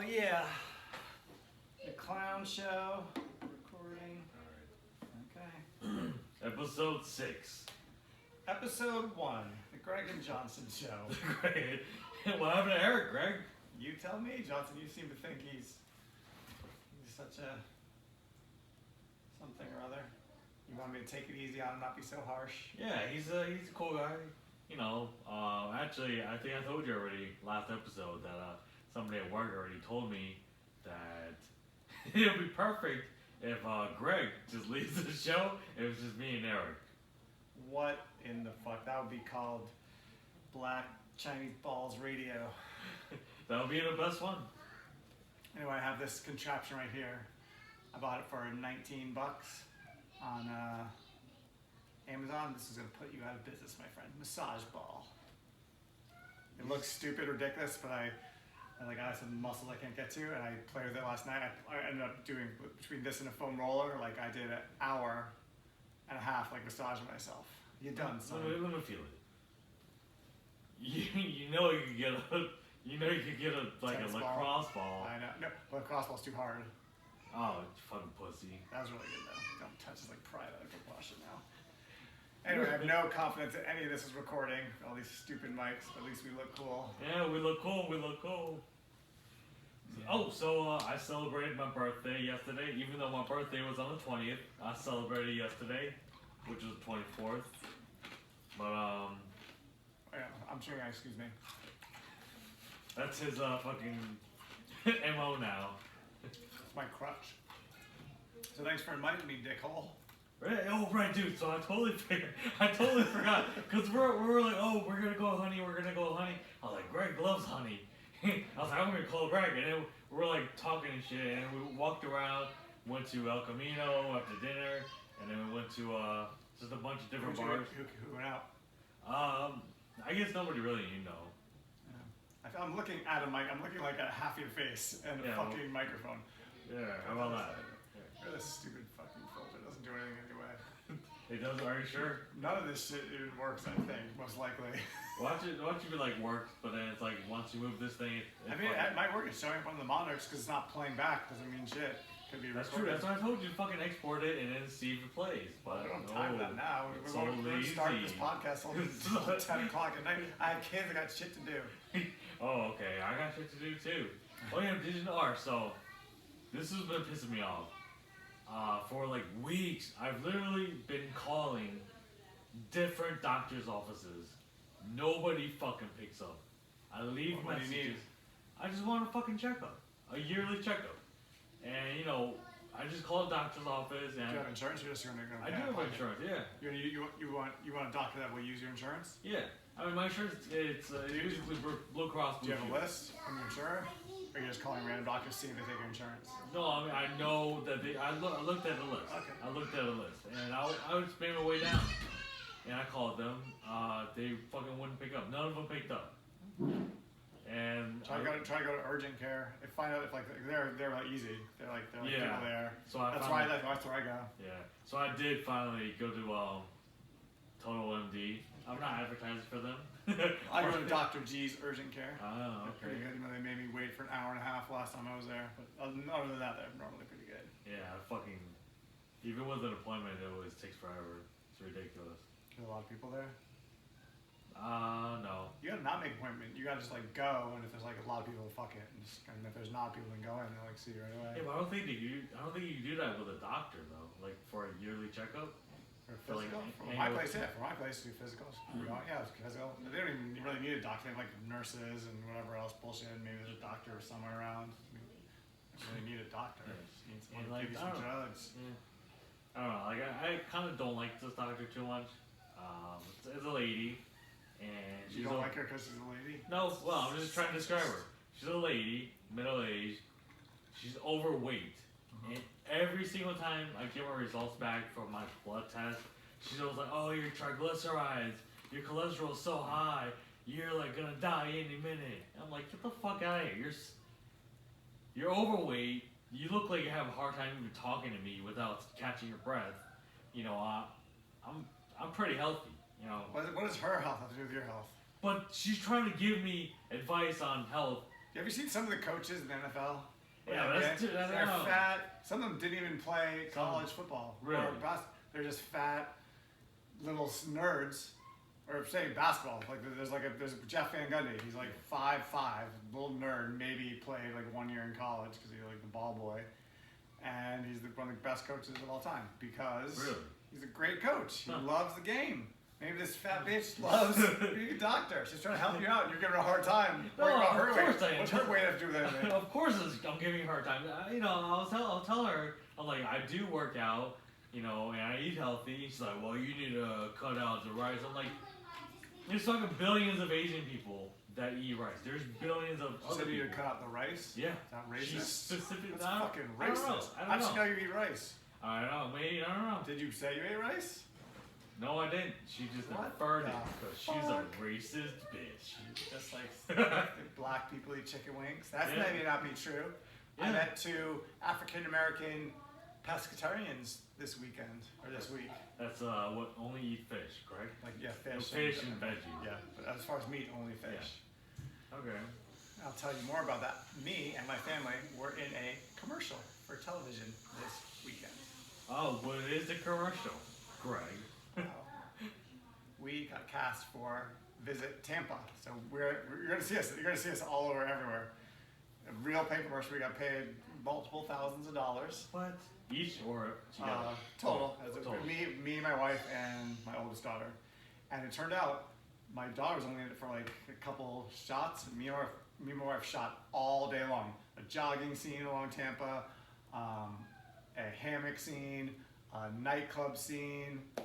Oh yeah, the clown show recording. Okay. Episode 6. Episode 1, the Greg and Johnson show. Great. What happened to Eric, Greg? You tell me, Johnson. You seem to think he's such a something or other. You want me to take it easy on him, not be so harsh? Yeah, he's a cool guy. You know, actually, I think I told you already last episode that somebody at work already told me that it would be perfect if Greg just leaves the show. It was just me and Eric. What in the fuck? That would be called Black Chinese Balls Radio. That would be the best one. Anyway, I have this contraption right here. I bought it for 19 bucks on Amazon. This is gonna put you out of business, my friend. Massage ball. It looks stupid, ridiculous, but I got some muscles I can't get to, and I played with it last night. I ended up doing between this and a foam roller, like I did an hour and a half, like massaging myself. You done, son? Let me feel it. You know you could get a like Tennis a lacrosse ball. I know. No, lacrosse ball's too hard. Oh, fucking pussy. That was really good though. Don't touch. It's like pride. I can wash it now. Anyway, I have no confidence that any of this is recording. All these stupid mics. But at least we look cool. Yeah, we look cool. We look cool. Oh, so I celebrated my birthday yesterday. Even though my birthday was on the 20th, I celebrated yesterday, which was the 24th. But Yeah, I'm sure. Excuse me. that's his fucking mo now. It's my crutch. So thanks for inviting me, dickhole. Right? Oh, right, dude. So I totally forgot because we're like, oh, we're gonna go honey. We're gonna go honey. I was like, Greg loves honey. I was like, I'm gonna call Greg, and then we're like talking and shit, and we walked around, went to El Camino after dinner, and then we went to just a bunch of different bars. Who went out? I guess nobody really you know. Yeah. I'm looking at a mic. I'm looking like at half your face and a Yeah, fucking microphone. Yeah, how about that? Look at this stupid fucking filter. It doesn't do anything anyway. It does. Are you sure? None of this shit even works. I think most likely. Watch it be like works, but then it's like once you move this thing. I mean, it might work. It's showing up on the monitors because it's not playing back. Doesn't mean shit. Could be That's true. recorded. That's why I told you to fucking export it and then see if it plays. But We don't have time for that now. it's We're going to start lazy. this podcast until 10 o'clock at night. I have kids. I got shit to do. Oh, okay. I got shit to do too. Oh yeah, digital art. So this has been pissing me off. For like weeks, I've literally been calling different doctors' offices. Nobody fucking picks up. I leave What do you messages. need? I just want a fucking checkup, a yearly checkup, and you know, I just call the doctor's office Do and you have insurance? You're just going to go. I do have insurance. Yeah, You want a doctor that will use your insurance? yeah. I mean, my insurance it's usually Blue Cross Do Blue you have a Shield. list from your insurer? Or you're just calling random doctors to see if they take your insurance? No, I mean I know that I looked at the list. Okay. I looked at the list, and I would spin my way down, and I called them. They fucking wouldn't pick up. None of them picked up. And Try to go to urgent care. And find out if like they're really easy. They're like Yeah. people there. so I That's finally, that's where I go. yeah. So I did finally go to Total MD. I'm not advertising for them. I go to Dr. G's urgent care. Oh, They're pretty okay. good. You know, they made me wait for an hour and a half last time I was there. But other than that, they're normally pretty good. Yeah, I fucking. Even with an appointment, it always takes forever. It's ridiculous. There's a lot of people there. No. You gotta not make an appointment. You gotta just like go, and if there's like a lot of people, fuck it. And if there's not people, then go in and like see you right away. Yeah, but I don't think you do that with a doctor though. Like for a yearly checkup. For For, like, physical? For annual- my place, yeah. For my place, do physicals. Yeah, it's physical. They don't even really need a doctor. They have like nurses and whatever else bullshit. Maybe there's a doctor somewhere around. I mean, they don't really need a doctor. Yeah. Just need And, someone to like, give you I some don't know. drugs. Yeah. I don't know. Like I kind of don't like this doctor too much. It's a lady, and You don't like her because she's a lady? No, well, I'm just trying to describe her. She's a lady, middle aged. She's overweight, and every single time I give her results back from my blood test, she's always like, "Oh, your triglycerides, your cholesterol's so high, you're like gonna die any minute." And I'm like, "Get the fuck out of here! You're overweight. You look like you have a hard time even talking to me without catching your breath. You know, I'm pretty healthy. You know, What does her health have to do with your health? but she's trying to give me advice on health You ever seen some of the coaches in the NFL? Yeah, that's They're I don't know. fat. Some of them didn't even play college football. Really? Or they're just fat little nerds. Or say basketball. Like there's Jeff Van Gundy. He's like 5'5", little nerd. Maybe he played like 1 year in college because he's like the ball boy. And he's one of the best coaches of all time because he's a great coach. He loves the game. Maybe this fat bitch loves being a doctor. She's trying to help you out. You're giving her a hard time. No, Worry about her of weight. course I am. What's her weight have to do with anything? Of course, I'm giving her a hard time. I'll tell her. I'm like, I do work out, and I eat healthy. She's like, well, you need to cut out the rice. I'm like, there's fucking billions of Asian people that eat rice. There's billions of So other you people. cut out the rice? Yeah. Is that racist? She's specific. That's I don't- fucking I don't know. racist. I How don't did know. you know you eat rice? I don't know. Maybe I don't know. Did you say you ate rice? No, I didn't. She just What inferred it the because she's a fuck? racist bitch. Just like black people eat chicken wings. That's Yeah. maybe not be true. I Yeah. met 2 African American pescatarians this weekend or this week. That's what only eat fish, correct? Like fish. Fish and veggies. Yeah, but as far as meat, only fish. Okay. I'll tell you more about that. Me and my family were in a commercial for television this weekend. Oh, what is the commercial, Greg? We got cast for Visit Tampa. So you're gonna see us. You're gonna see us all over everywhere. A real paid commercial. We got paid multiple thousands of dollars. What? Each or together? Total. Oh, As a- total. Me, my wife, and my oldest daughter. And it turned out my daughter was only in it for like a couple shots. Me and my wife shot all day long. A jogging scene along Tampa, a hammock scene, a nightclub scene. I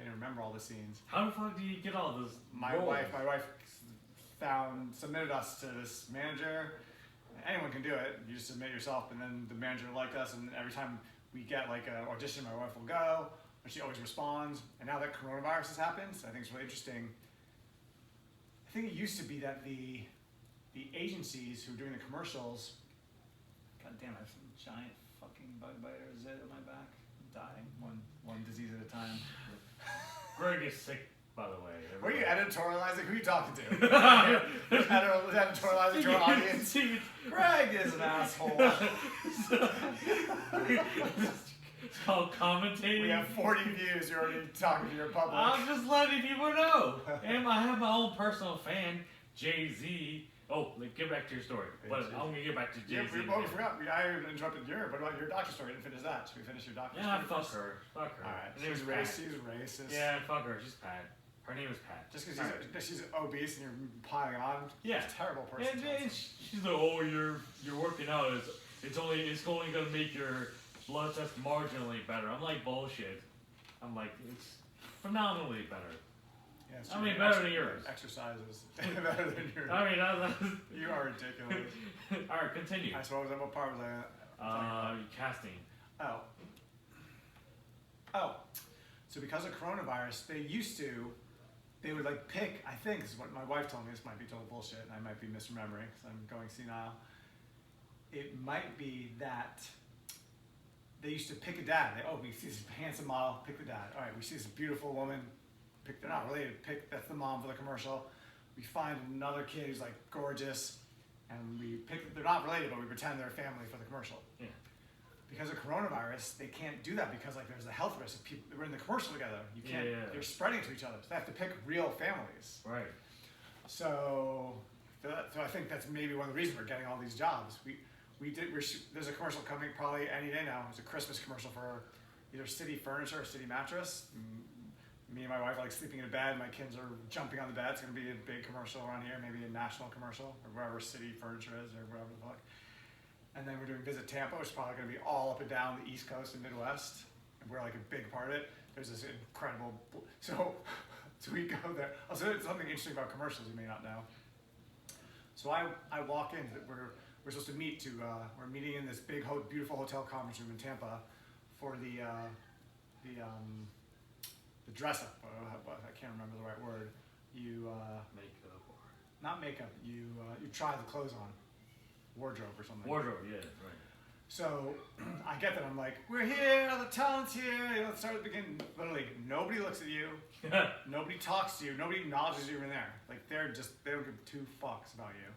can't even remember all the scenes. How the fuck do you get all this? My wife submitted us to this manager. Anyone can do it. You just submit yourself, and then the manager liked us. And every time we get like an audition, my wife will go, and she always responds. And now that coronavirus has happened, so I think it's really interesting. I think it used to be that the agencies who were doing the commercials. God damn, I have some giant fucking bug biter zit on my back. I'm dying one disease at a time. Greg is sick, by the way. What are you editorializing? Who are you talking to? Editorializing to our audience. Greg is an asshole. It's called commentating. We have 40 views. You're already talking to your public. I'm just letting people know. And I have my own personal fan, Jay-Z. Oh, get back to your story. But I'm gonna get back to Yeah, Jay-Z. we forgot. I interrupted your. What about your doctor story? Didn't finish that. Should we finish your doctor Yeah, story? fuck her. Fuck her. All right. Her name is She's Pat. racist. She's racist. Yeah, fuck her. She's Pat. Her name is Pat. Just because Alright. she's obese and you're piling on. Yeah. She's a terrible person. And she's like, oh, you're working out. It's only gonna make your blood test marginally better. I'm like, bullshit. I'm like, it's phenomenally better. Yeah, it's I true. mean, better than yours. Exercises better than yours. I mean, You are ridiculous. all right, continue. I suppose what part was I? Casting. Oh. So because of coronavirus, they would like pick, I think this is what my wife told me, this might be total bullshit, and I might be misremembering because I'm going senile. It might be that they used to pick a dad. We see this handsome model, pick the dad. All right, we see this beautiful woman, they're not related, that's the mom for the commercial. We find another kid who's like gorgeous, and they're not related, but we pretend they're a family for the commercial. Yeah. Because of coronavirus, they can't do that because like there's a health risk. If people we're in the commercial together, you can't. Yeah. They're spreading it to each other. So they have to pick real families. Right. So I think that's maybe one of the reasons we're getting all these jobs. There's a commercial coming probably any day now. It's a Christmas commercial for either City Furniture or City Mattress. Me and my wife are like sleeping in a bed. My kids are jumping on the bed. It's gonna be a big commercial around here, maybe a national commercial or wherever City Furniture is or wherever the fuck. And then we're doing Visit Tampa, which is probably going to be all up and down the East Coast and Midwest. And we're like a big part of it. There's this incredible. So we go there. Also, it's something interesting about commercials you may not know. So I walk in. We're supposed to meet we're meeting in this big, beautiful hotel conference room in Tampa for the dress up. I can't remember the right word. Makeup or Not makeup. You try the clothes on. Wardrobe or something. wardrobe. Yeah. Right. So I get that. I'm like, we're here, the talent's here. Let's start at the beginning. Literally, nobody looks at you. Nobody talks to you. Nobody acknowledges you even there. Like they don't give two fucks about you.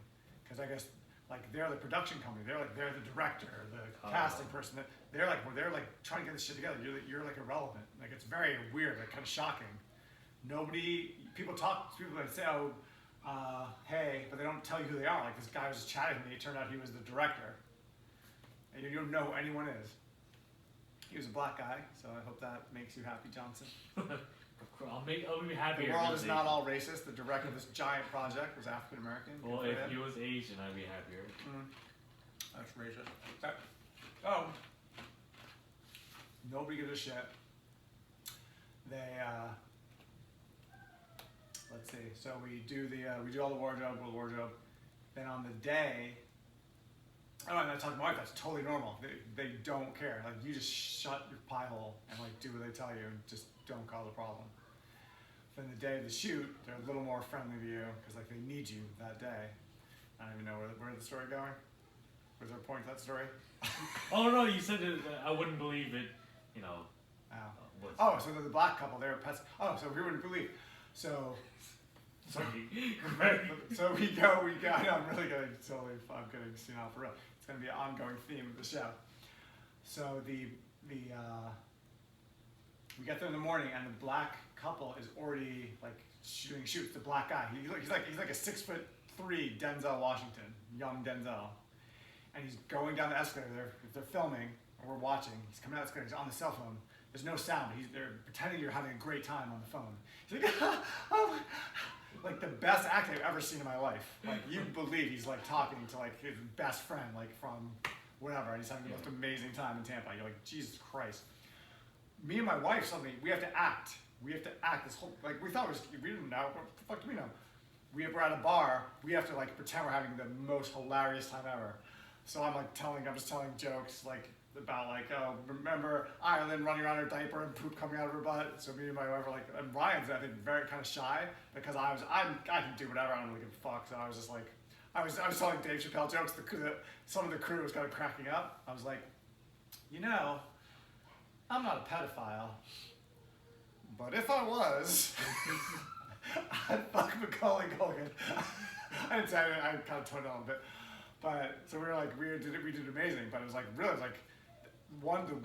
Because I guess like they're the production company. They're the director, the Oh. casting person. They're like trying to get this shit together. You're like irrelevant. Like it's very weird, like kind of shocking. People like say, oh, hey, but they don't tell you who they are. Like this guy was just chatting with me. It turned out he was the director. And you don't know who anyone is. He was a black guy, so I hope that makes you happy, Johnson. I'll be happy. The world is not all racist. The director of this giant project was African American. Well, if he was Asian, I'd be happier. That's racist. Oh, nobody gives a shit. They let's see. So we do all the wardrobe. Then on the day, oh, and I talk to my wife. That's totally normal. They don't care. Like you just shut your pie hole and like do what they tell you and just don't cause a problem. Then the day of the shoot, they're a little more friendly to you because like they need you that day. I don't even know where the story going. Was there a point to that story? Oh no, you said that I wouldn't believe it. You know. So the black couple, they were pets. Oh, so we wouldn't believe. So we go. I know, I'm really getting silly. I'm getting senile for real. It's going to be an ongoing theme of the show. So we get there in the morning, and the black couple is already like shooting shoots. The black guy, he's like a 6'3" Denzel Washington, young Denzel, and he's going down the escalator. They're filming, or we're watching. He's coming out the escalator. He's on the cell phone. There's no sound. They're pretending you're having a great time on the phone. He's like, oh, like the best acting I've ever seen in my life. Like you believe he's like talking to like his best friend, like from whatever, and he's having the most amazing time in Tampa. You're like, Jesus Christ. Me and my wife suddenly we have to act. We have to act this whole like we thought it was we didn't know. What the fuck do we know? We're at a bar. We have to like pretend we're having the most hilarious time ever. So I'm just telling jokes like about like, oh, remember Ireland running around her diaper and poop coming out of her butt. So me and my wife are like, and Ryan's I think very kind of shy because I can do whatever. I don't really give a fuck. So I was just like, I was telling Dave Chappelle jokes. Some of the crew was kind of cracking up. I was like, you know, I'm not a pedophile, but if I was, I'd fuck Macaulay Culkin. I didn't say I kind of toned down a bit. But so we were like, we did amazing. But it was like really like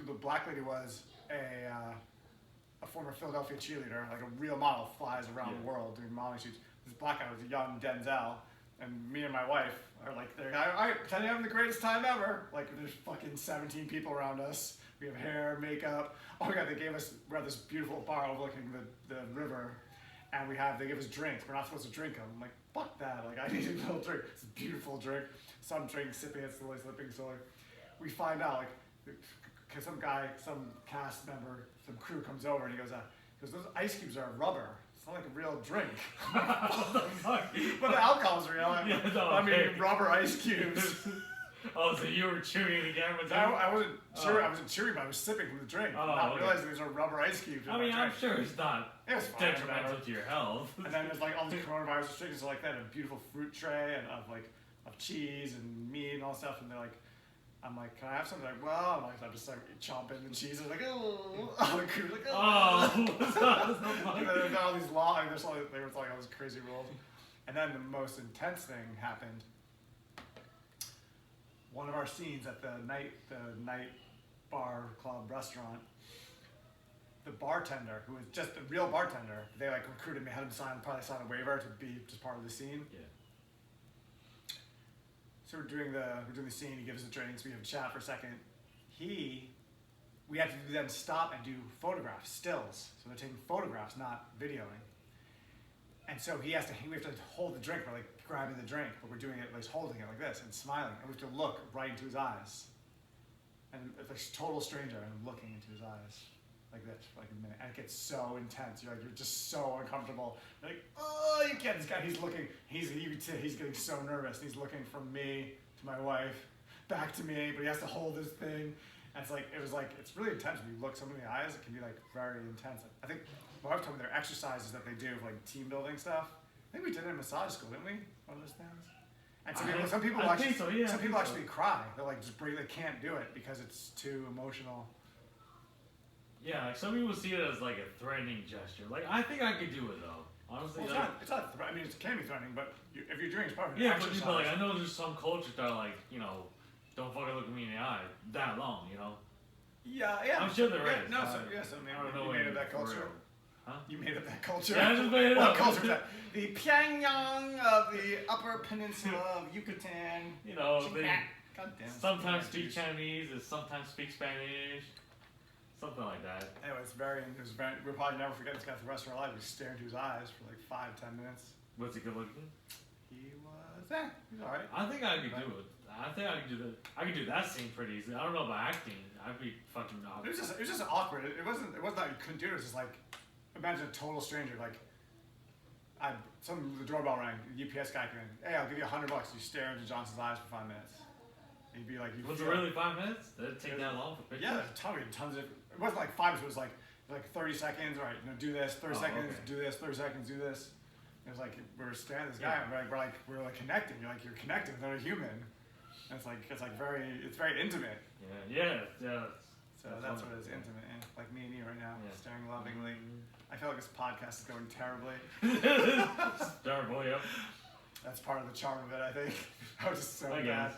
the black lady was a former Philadelphia cheerleader, like a real model, flies around the world doing modeling shoots. This black guy was a young Denzel, and me and my wife are like, I pretend I'm having the greatest time ever. Like there's fucking 17 people around us. We have hair, makeup. Oh my god, we're at this beautiful bar overlooking the river, and they give us drinks. We're not supposed to drink them. I'm like, fuck that. Like I need a little drink. It's a beautiful drink. Some drink, sipping it slowly, slipping slowly. We find out like some cast member, some crew comes over and he goes, those ice cubes are rubber. It's not like a real drink. What the fuck? But the alcohol's real. I mean, rubber ice cubes. Oh, so you were chewing the camera? I wasn't chewing. I wasn't chewing, but I was sipping from the drink. Not realizing these are rubber ice cubes. I mean, I'm sure it's not detrimental to your health. And then there's like all these coronavirus restrictions, so like they had a beautiful fruit tray and of cheese and meat and all stuff, and they're like, I'm like, can I have something? Like, well, I'm just like chomping the cheese. And like, oh, the crew's like, oh. And then there's all these there was like all these crazy rules. And then the most intense thing happened. One of our scenes at the night bar club restaurant, the bartender, who was just a real bartender, they like recruited me, had him probably sign a waiver to be just part of the scene. Yeah. So we're doing the scene. He gives us the drinks. We have a chat for a second. We have to then stop and do photographs, stills. So they're taking photographs, not videoing. And so we have to hold the drink. We're like grabbing the drink, but we're doing it like holding it like this and smiling. And we have to look right into his eyes. And it's like a total stranger, and I'm looking into his eyes like this for like a minute. And it gets so intense. You're just so uncomfortable. You're like, oh, you can't. This guy, he's looking. He's getting so nervous. He's looking from me to my wife, back to me, but he has to hold this thing. And it's really intense. When you look someone in the eyes, it can be like very intense. I think my wife told me there are exercises that they do for like team building stuff. I think we did it in massage school, didn't we? One of those things. And some people actually cry. They're like they can't do it because it's too emotional. Yeah, like some people see it as like a threatening gesture. Like I think I could do it though. Honestly, Well, like, it's not. I mean, it can be threatening, but if you're doing it as part of an yeah, exercise, but like, I know there's some cultures that are like, don't fucking look at me in the eye that long, yeah. I'm sure there yeah, is. No, I so, yes, I mean, don't know you what made you up that mean, for culture. real. Huh? You made up that culture. Yeah, I just made it what up. culture is that? The Pyongyang of the Upper Peninsula of Yucatan. They God damn. sometimes speak Chinese and sometimes speak Spanish. Something like that. Anyway, it was very, we'll probably never forget this guy for the rest of our lives. We stared into his eyes for like 5-10 minutes. Was he good looking? He was, he was alright. I think I could do it. I think I could do that scene pretty easily. I don't know about acting. I'd be fucking It was just awkward. It wasn't that you couldn't do it. It was just like, imagine a total stranger. Like, the doorbell rang. The UPS guy came in. Hey, I'll give you $100. You stare into Johnson's eyes for 5 minutes. And you'd be like, was it really 5 minutes? Did it take that long for pictures? Yeah, tons of. It wasn't like 5 minutes. It was like 30 seconds. All right, do this. 30 seconds. Okay. Do this. 30 seconds. Do this. It was like we were staring at this guy, and we're like connecting. You're connecting with another human. And it's very intimate. Yeah. So that's what it is, intimate. And like me and you right now, staring lovingly. I feel like this podcast is going terribly. Terrible, yep. That's part of the charm of it, I think. I was just so I bad. guess.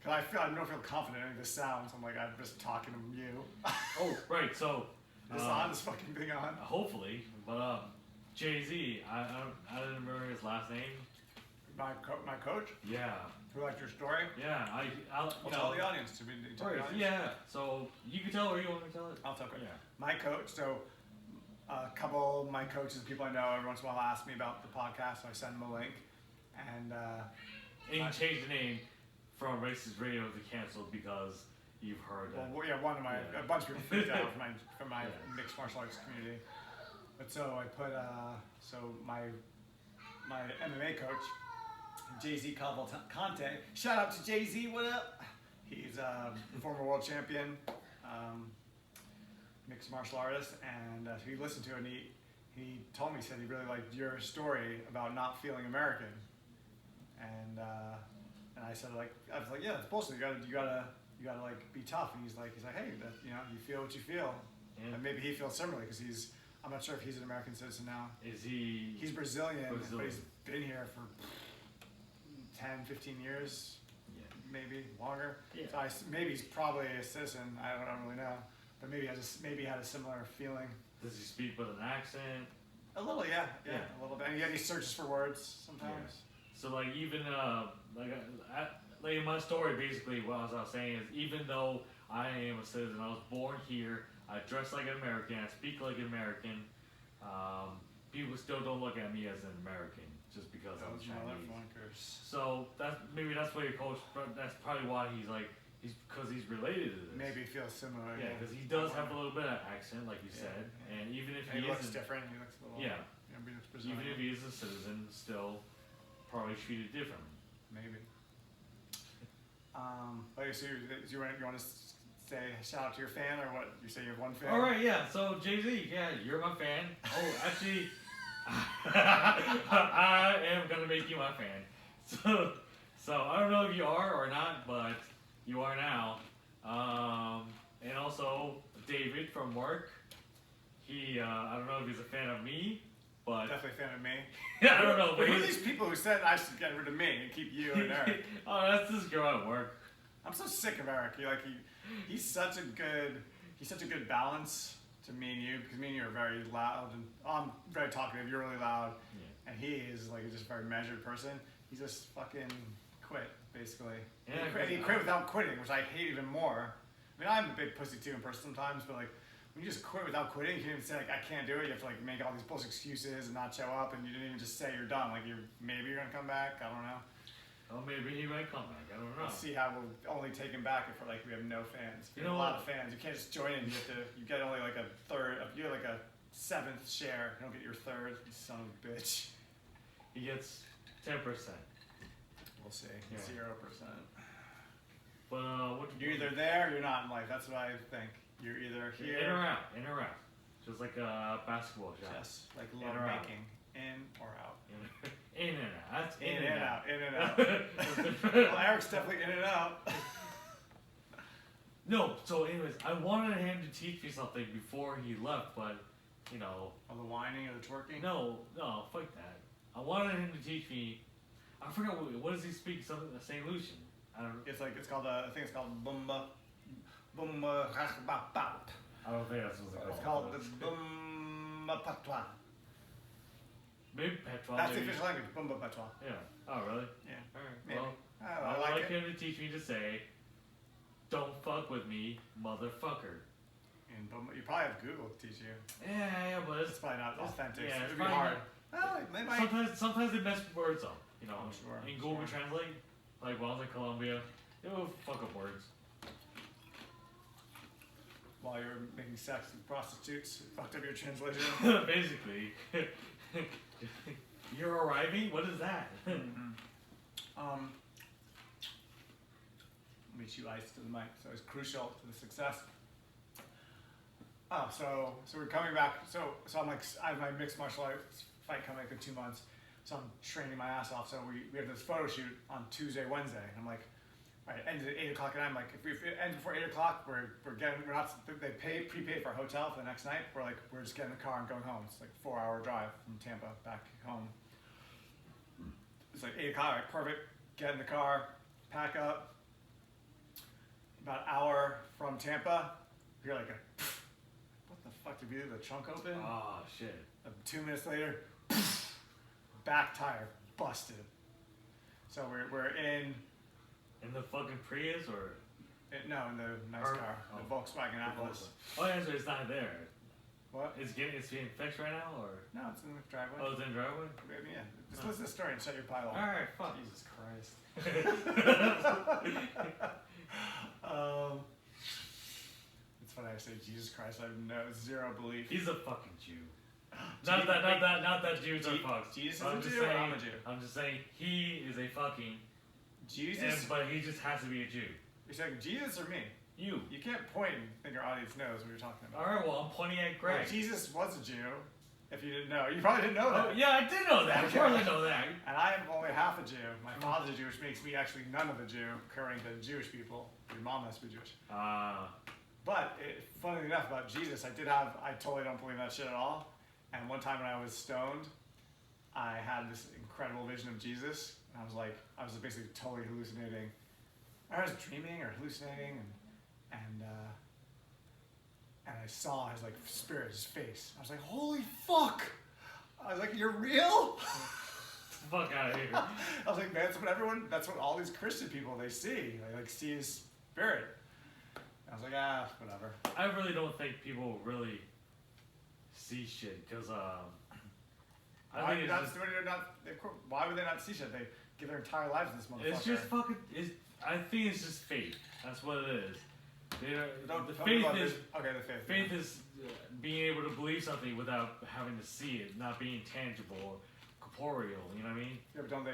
Cause I don't feel confident in any of this sounds. I'm like, I'm just talking to you. Oh, right. So. Is this fucking thing on? Hopefully, but Jay-Z, I didn't remember his last name. My coach? Yeah. Who liked your story? Yeah, I'll tell the audience. Yeah, so you can tell or you want me to tell it? I'll tell it. Yeah. My coach, so a couple of my coaches, people I know, every once in a while ask me about the podcast, so I send them a link. And you changed the name from Racist Radio to Canceled because you've heard that. Well, yeah, a bunch of people freaked out from my mixed martial arts community. But so I put, my MMA coach, Jay-Z Cavalcante. Shout out to Jay-Z, what up? He's a former world champion, mixed martial artist, and he listened to it, and he told me, he said he really liked your story about not feeling American. And I said, I was like, yeah, that's bullshit. You gotta like be tough. And he's like, hey, you feel what you feel. Yeah. And maybe he feels similarly because I'm not sure if he's an American citizen now. Is he? He's Brazilian, but he's been here for 10, 15 years, maybe longer. Yeah. So maybe he's probably a citizen. I don't really know, but maybe he had a similar feeling. Does he speak with an accent? A little, yeah, a little bit. And he searches for words sometimes. Yeah. So like even like in my story, basically what I was saying is even though I am a citizen, I was born here, I dress like an American, I speak like an American. People still don't look at me as an American just because I'm Chinese. So maybe that's why your coach. That's probably why because he's related to this. Maybe he feels similar. Yeah, because he does have a little bit of accent, like you said, and even if he looks different, he looks a little. Yeah. Even if he is a citizen, still probably treated differently. Maybe. So you want to say shout out to your fan or what? You say you have one fan? All right, yeah. So Jay-Z, yeah, you're my fan. Oh, actually, I am gonna make you my fan. So I don't know if you are or not, but you are now. And also David from work. I don't know if he's a fan of me, but definitely a fan of me. I don't know. But who are these people who said I should get rid of me and keep you and Eric? Oh, that's this girl at work. I'm so sick of Eric. He's such a good balance to me and you, because me and you are very loud and I'm very talkative. You're really loud, and he is just a very measured person. He just fucking quit basically. Yeah, he quit without quitting, which I hate even more. I mean, I'm a big pussy too in person sometimes, but when you just quit without quitting, you can't even say I can't do it. You have to make all these bullshit excuses and not show up, and you didn't even just say you're done. Maybe you're gonna come back. I don't know. Oh, maybe he might come back. I don't know. Let's see how we'll only take him back if we have no fans. We have a lot of fans. You can't just join in. You get only a third. You get a 7th share. You don't get your 3rd. You son of a bitch. He gets 10%. We'll see. Yeah. 0%. But you're either there or you're not in life. That's what I think. You're either here. In or out. Just like a basketball shot. Just like love making. In or out. In and out. That's in and out. In and out. Well, Eric's definitely in and out. No, so anyways, I wanted him to teach me something before he left, but you know. Oh, the whining or the twerking? No, fuck that. I wanted him to teach me. I forgot what does he speak? Something Saint Lucian. I don't. It's called I think it's called Bumba Rachbapap. I don't think that's what It's called the Bumba Patois. Maybe Petrol. That's the maybe. official language, Bumba Patois. Yeah. Oh really? Yeah. Alright. Maybe. Well, I I'd like like it. him to teach me to say, "Don't fuck with me, motherfucker." And Bumba, you probably have Google to teach you. Yeah, but It's probably not authentic. yeah, It'd it's be probably hard. Well, they might. sometimes they mess words up. You know, I'm sure, in Google sure. Translate, like when I was in Colombia, it will fuck up words. While you're making sex with prostitutes, fucked up your translation. Basically, you're arriving. What is that? Let me chew ice to the mic. So it's crucial to the success. Oh, so we're coming back. So I'm like, I have my mixed martial arts fight coming up in 2 months. So I'm training my ass off. So we have this photo shoot on Tuesday, Wednesday. And I'm like, all right, it ends at 8 o'clock, and I'm like, if it ends before 8 o'clock, we're not. They prepay for a hotel for the next night. We're just getting in the car and going home. It's like a 4-hour drive from Tampa back home. It's like 8 o'clock, all right, perfect. Get in the car, pack up. About an hour from Tampa, you're like, what the fuck did we do? The trunk open? Oh shit. 2 minutes later, back tire busted. So we're in In the fucking Prius or? in the nice Or- car, the Volkswagen Atlas. Oh yeah, so it's not there. What? It's being fixed right now, or? No, it's in the driveway. Oh, it's in the driveway. Yeah, just listen to the story and shut your pile off. All right, fuck. Jesus Christ. It's funny I say Jesus Christ. I have zero belief. He's a fucking Jew. Not that Jews are fucked. Jesus is I'm a just Jew or saying, I'm a Jew? I'm just saying he is a fucking. Jesus? But he just has to be a Jew. You're saying Jesus or me? You. You can't point and think our audience knows what you're talking about. All right, well I'm pointing at Greg. Well, Jesus was a Jew. If you didn't know, you probably didn't know that. Oh, yeah, I did know that. Of course I know that. And I am only half a Jew. My father's a Jew, which makes me actually none of a Jew, according to Jewish people. Your mom must be Jewish. But funny enough about Jesus, I totally don't believe that shit at all. And one time when I was stoned, I had this incredible vision of Jesus, and I was basically totally hallucinating. I was dreaming or hallucinating, and I saw his spirit, his face. I was like, holy fuck! I was like, you're real? Fuck out of here. I was like, man, that's what all these Christian people, they see. They see his spirit. I was like, whatever. I really don't think people really see shit because Why would they not see shit? They give their entire lives to this motherfucker. it's just fucking. I think it's just faith. That's what it is. The Tell me faith about is this. Okay, the faith. faith is being able to believe something without having to see it, not being tangible or corporeal. You know what I mean? Yeah, but don't they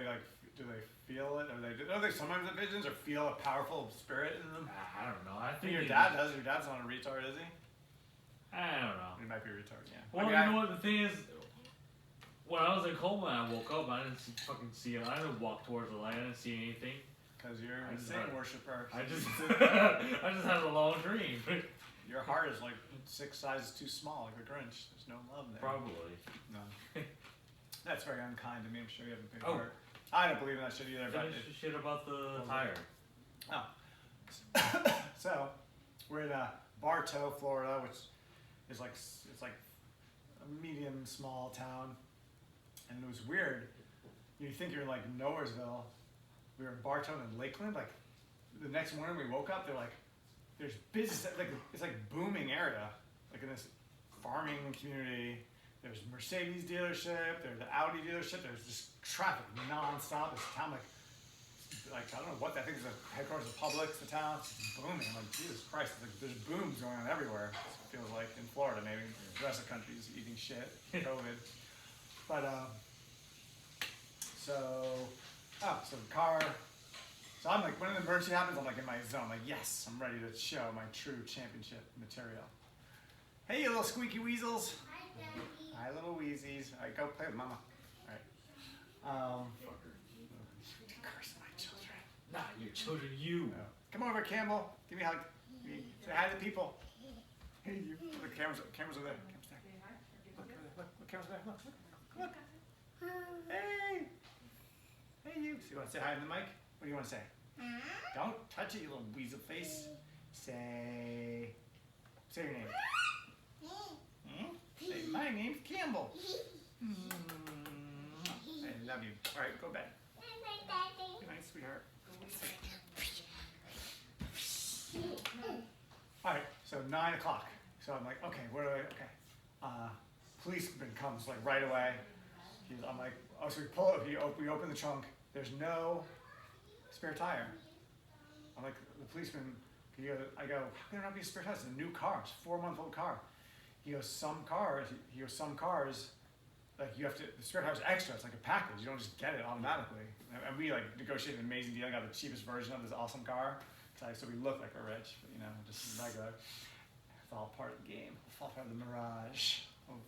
do they feel it? Or do they sometimes have visions or feel a powerful spirit in them? I don't know. I I think think your it- dad does. Your dad's not a retard, is he? I don't know. He might be a retard, yeah. Well, I mean, you know what the thing is? When I was in coma, I woke up. I didn't fucking see it. I didn't walk towards the light. I didn't see anything. Because you're I a just Satan had- worshiper. I just had a long dream. Your heart is 6 sizes too small, like a Grinch. There's no love there. Probably. No. That's very unkind to me. I'm sure you have a big Oh. heart. I don't believe in that shit either. But Finish the shit about the tire. So, we're in Bartow, Florida, which is it's like a medium small town, and it was weird. You think you're in Nowheresville. We were in Bartow and Lakeland. The next morning we woke up, there's business, it's booming area, in this farming community. There's Mercedes dealership, there's the Audi dealership, there's just traffic nonstop. This town I don't know what that thing is. The headquarters of Publix, the town, it's booming. I'm like, Jesus Christ, there's booms going on everywhere. It feels like in Florida, maybe. The rest of the country is eating shit, COVID. But, so the car, so I'm when an emergency happens, I'm in my zone. I'm yes, I'm ready to show my true championship material. Hey, you little squeaky weasels. Hi, Daddy. Hi, little wheezies. All right, go play with Mama. All right. Curse my children. Not your children, you. No. Come over, Campbell. Give me a hug. Say hi to the people. Hey, you. The camera's over there. Camera's there. look, camera's back, look. Hey! Hey, you. So you want to say hi in the mic? What do you want to say? Don't touch it, you little weasel face. Say your name. Say, my name's Campbell. I love you. All right, go to bed. Good night, sweetheart. All right, so 9 o'clock. So I'm like, okay, policeman comes like right away. I'm like, oh, so we pull up, we open the trunk. There's no spare tire. I'm like, the policeman, I go, how can there not be a spare tire? It's a new car, it's a 4-month-old car. He goes, some cars, like you have to, the spare tire's extra, it's like a package, you don't just get it automatically. And we like negotiated an amazing deal, I got the cheapest version of this awesome car. So we look like we're rich, but just regular. It's all part of the game, it's all part of the mirage of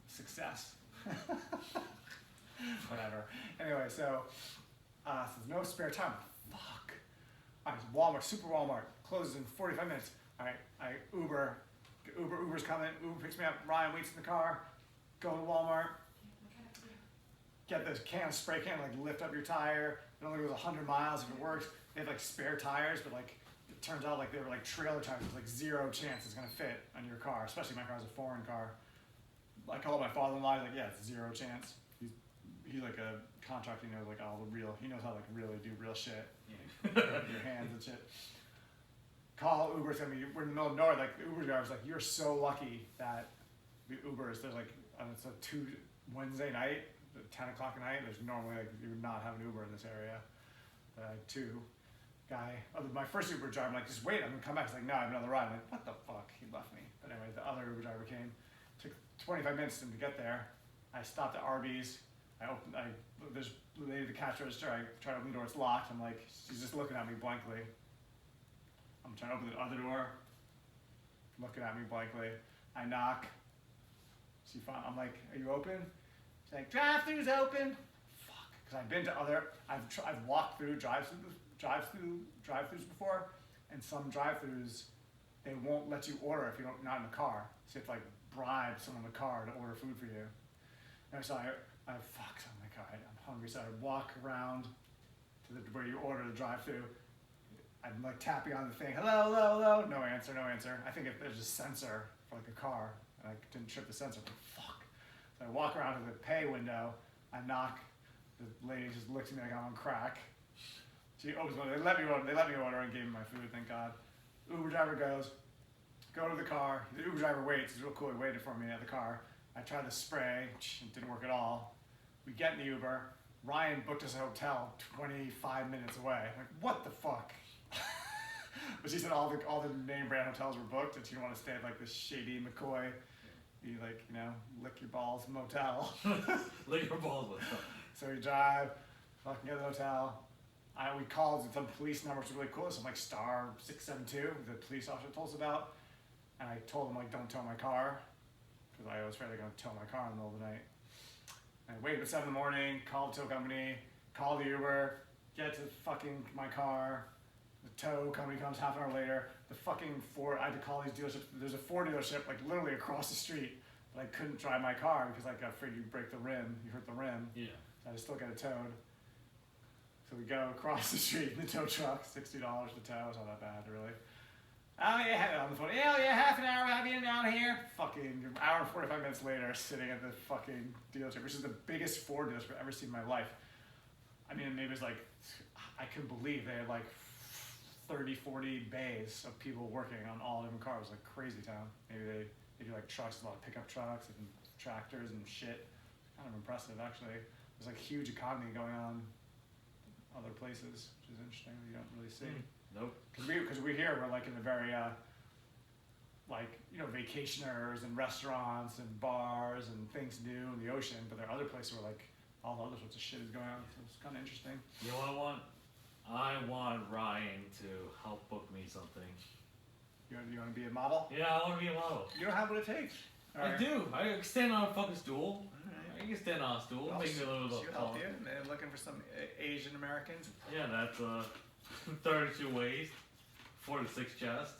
success. Whatever. Anyway, so there's no spare time. Fuck. All right, Walmart, Super Walmart, closes in 45 minutes. All right, I Uber's coming. Uber picks me up. Ryan waits in the car. Go to Walmart. Get this spray can, like lift up your tire. It only goes 100 miles if it works. They have like spare tires, but like it turns out like they were like trailer tires. There's like zero chance it's gonna fit on your car, especially my car's a foreign car. I called my father-in-law. He's like, yeah, it's 0 chance. He's like a contractor. He knows like all the real. He knows how to like really do real shit. Your hands and shit. Call Uber. We're in the middle of nowhere. Like the Uber driver's like, you're so lucky that the Ubers. There's like it's a Wednesday night, 10 o'clock at night. There's normally like you would not have an Uber in this area. My first Uber driver, I'm like, just wait, I'm gonna come back. He's like, no, I have another ride. I'm like, what the fuck? He left me. But anyway, the other Uber driver came. Took 25 minutes to get there. I stopped at Arby's. There's a lady at the cash register. I try to open the door, it's locked. I'm like, she's just looking at me blankly. I'm trying to open the other door, looking at me blankly. I knock. I'm like, are you open? She's like, drive-thru's open. Fuck, because I've been to I've walked through drive-throughs before, and some drive-throughs, they won't let you order if you're not in the car. So you have to like bribe someone in the car to order food for you. And so I'm like, all right, I'm hungry. So I walk around to where you order the drive-through. I'm like tapping on the thing, hello, hello, hello. No answer, no answer. I think there's a sensor for like a car, and I didn't trip the sensor, but fuck. So I walk around to the pay window, I knock, the lady just looks at me like I'm on crack. She opens one, they let me order and gave me my food, thank God. Uber driver goes, go to the car. The Uber driver waits, he's real cool, he waited for me at the car. I tried the spray, it didn't work at all. We get in the Uber, Ryan booked us a hotel 25 minutes away. I'm like, what the fuck? But she said all the name brand hotels were booked and she didn't want to stay at like this shady McCoy, lick your balls motel. Lick your balls motel. So we drive, fucking get to the hotel. We called some police numbers were really cool. Some like star 672, the police officer told us about. And I told him like, don't tow my car. Because I was afraid they're gonna tow my car in the middle of the night. And I waited at 7 in the morning, called the tow company, called the Uber, get to fucking my car. The tow company comes half an hour later. The fucking Ford, I had to call these dealerships. There's a Ford dealership like literally across the street, but I couldn't drive my car because like, I got afraid you'd break the rim, you hurt the rim. Yeah. So I still get it towed. So we go across the street in the tow truck, $60 to tow, it's not that bad really. Oh yeah, on the phone, yeah, half an hour, have you down here? Fucking an hour and 45 minutes later, sitting at the fucking dealership, which is the biggest Ford dealership I've ever seen in my life. I mean, maybe it's like, I couldn't believe they had like 30, 40 bays of people working on all different cars, like crazy town. Maybe they do like trucks, a lot of pickup trucks and tractors and shit. Kind of impressive actually. There's like huge economy going on other places, which is interesting that you don't really see. Nope. Because we're here, we're like in the very, vacationers and restaurants and bars and things new in the ocean, but there are other places where like all the other sorts of shit is going on, so it's kind of interesting. You know what I want? I want Ryan to help book me something. You want to be a model? Yeah, I want to be a model. You don't have what it takes. I do. I can stand on a fucking stool. I can stand on a stool. Well, make me a little bit she'll help you. They're looking for some Asian Americans. Yeah, that's 32 waist, 4 to 6 chest.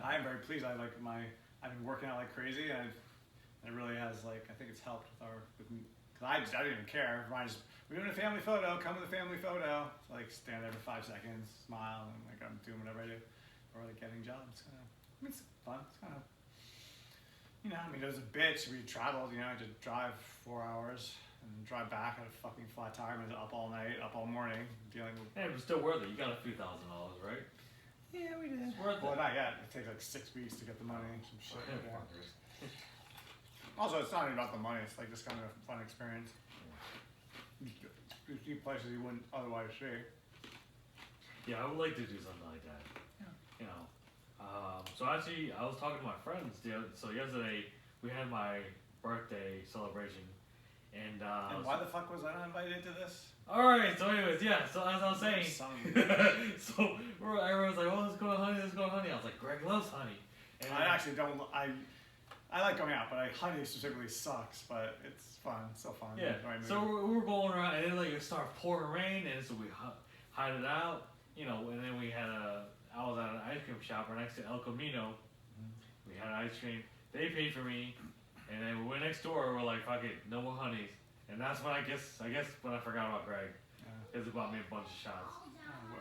I am very pleased. I've been working out like crazy. I It really has I think it's helped with because I didn't even care. Ryan just, we're doing a family photo. Come with a family photo. So, stand there for 5 seconds, smile, and I'm doing whatever I do, or getting jobs. It's fun. It's kind of. It was a bitch. We traveled, I had to drive 4 hours and drive back at a fucking flat tire. I was up all night, up all morning, dealing with. Hey, it was still worth it. You got a few $1,000, right? Yeah, we did. It's worth Well, it. not yet. It takes 6 weeks to get the money and some shit. Yeah, Yeah. fuckers. Also, it's not even about the money. It's just kind of a fun experience. You see places you wouldn't otherwise see. Yeah, I would like to do something like that. Yeah. So actually, I was talking to my friends. So yesterday we had my birthday celebration, and And why the fuck was I not invited to this? all right. So anyways, yeah. So as I was saying, Son of a bitch. so everyone's like, "Oh, let's go to honey. Let's go to honey." I was like, "Greg loves honey." And I actually don't. I like going out, but honey specifically sucks. But it's fun. It's so fun. yeah. Right, So we were going around, and then it started pouring rain, and so we hide it out, and then we had I was at an ice cream shop right next to El Camino. We had ice cream. They paid for me, and then we went next door. We're like, "Fuck it, no more honeys." And that's when I guess when I forgot about Greg, because he bought me a bunch of shots.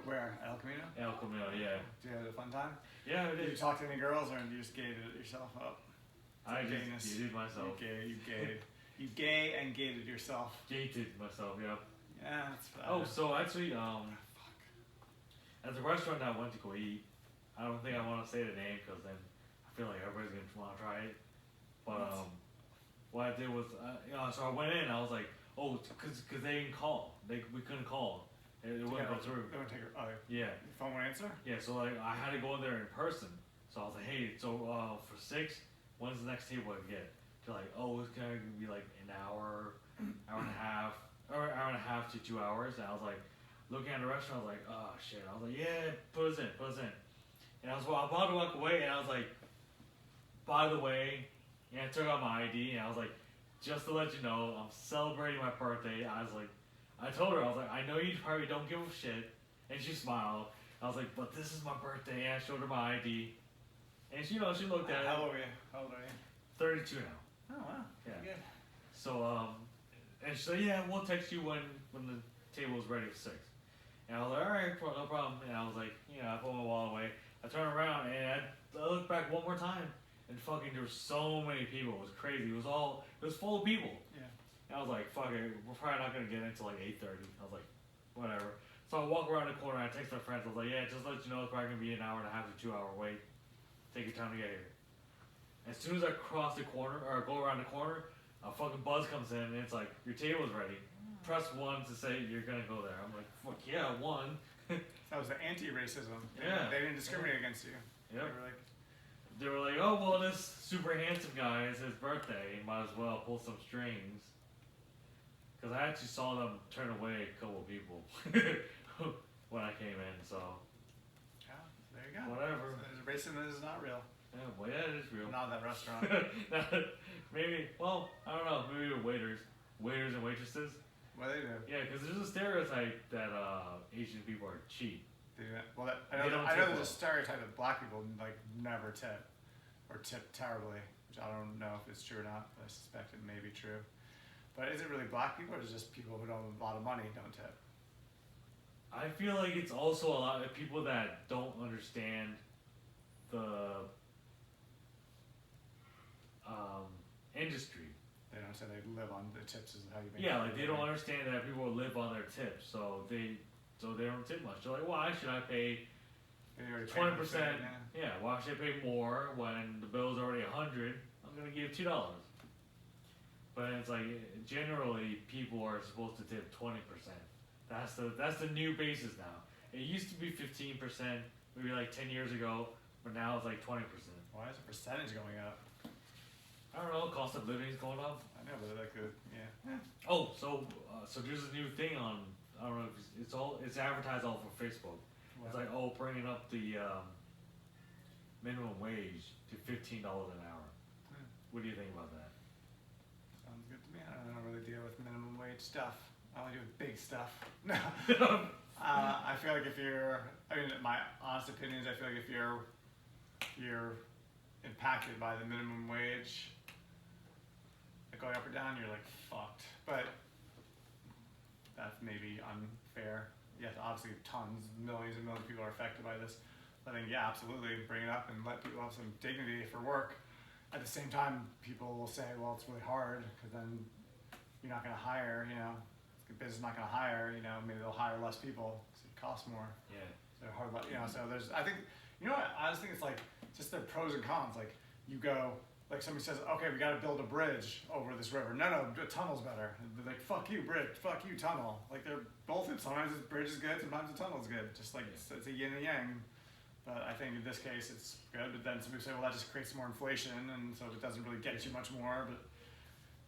Where? El Camino? El Camino, yeah. Did you have a fun time? Yeah, it Did you is. talk to any girls, or you just gated it yourself up? I Gayness. just gated myself. You gay and gated yourself. Gated myself, yeah. Yeah, that's bad. Oh, so actually, at the restaurant I went to go eat, I don't think I want to say the name because then I feel like everybody's going to want to try it. But what I did was, so I went in, I was like, oh, because they didn't call. We couldn't call. It wouldn't go through. They wouldn't take your Yeah. phone won't answer? Yeah, so I had to go in there in person. So I was like, hey, so for 6, when's the next table I can get? They're like, oh, it's gonna be like an hour, hour and a half, or hour and a half to 2 hours. And I was like, looking at the restaurant, I was like, oh shit. I was like, yeah, put us in. And I was about to walk away, and I was like, by the way, and I took out my ID, and I was like, just to let you know, I'm celebrating my birthday. I told her, I was like, I know you probably don't give a shit. And she smiled. I was like, but this is my birthday. And I showed her my ID. And she looked at it. How old are you? How old are you? 32 now. Oh, wow. Yeah. Good. So, and she said, yeah, we'll text you when the table is ready for 6. And I was like, all right, no problem. And I was like, I put my wallet away. I turned around and I looked back one more time. And fucking, there were so many people. It was crazy. It was full of people. Yeah. And I was like, fuck it, we're probably not gonna get in until like 8:30. I was like, whatever. So I walk around the corner, I text my friends, I was like, yeah, just let you know it's probably gonna be an hour and a half to 2 hour wait. Take your time to get here. As soon as I cross the corner, or go around the corner, a fucking buzz comes in and it's like, your table's ready. Press 1 to say you're gonna go there. I'm like, fuck yeah, 1. That was the anti-racism. Yeah. They didn't discriminate against you. Yep. They were like, Oh, well, this super handsome guy is his birthday. Might as well pull some strings. Because I actually saw them turn away a couple of people when I came in, so yeah, there you go. whatever. So racism is not real. Yeah, well, yeah, it is real. Not in that restaurant. Maybe, well, I don't know, maybe waiters and waitresses. What do they do? Yeah, because there's a stereotype that Asian people are cheap. Well, They I don't know tip there's well. a stereotype that black people never tip, or tip terribly, which I don't know if it's true or not, but I suspect it may be true. But is it really black people, or is it just people who don't have a lot of money don't tip? I feel like it's also a lot of people that don't understand the industry. They don't say they live on the tips is how you make. Yeah, like they don't understand that people live on their tips, so they don't tip much. They're like, why should I pay They already paid 20%? for the thing, yeah. Yeah, why should I pay more when the bill's already $100? I'm gonna give $2. But it's like generally people are supposed to tip 20%. That's the new basis now. It used to be 15%, maybe like 10 years ago, but now it's like 20%. Why is the percentage going up? I don't know, cost of living is going up. I know, but yeah. Oh, so there's a new thing on. I don't know if it's advertised all over Facebook. It's like bringing up the minimum wage to $15 an hour. What do you think about that? Sounds good to me. I don't really deal with minimum wage stuff. I only do big stuff. No. I feel like my honest opinion is I feel like if you're impacted by the minimum wage, like going up or down, you're like fucked. But that's maybe unfair. Yes, obviously tons, millions and millions of people are affected by this. I think, yeah, absolutely, bring it up and let people have some dignity for work. At the same time, people will say, well, it's really hard because then you're not going to hire, you know, the business is not going to hire, you know, maybe they'll hire less people because it costs more. Yeah. So hard, you know, so there's, I think, you know what, I just think it's like, just the pros and cons. Like, you go, like somebody says, okay, we got to build a bridge over this river. No, a tunnel's better. And they're like, fuck you, bridge, fuck you, tunnel. Like, they're both, sometimes the bridge is good, sometimes the tunnel's good. Just like, it's a yin and yang. But I think in this case it's good, but then some people say, well, that just creates more inflation, and so it doesn't really get you much more, but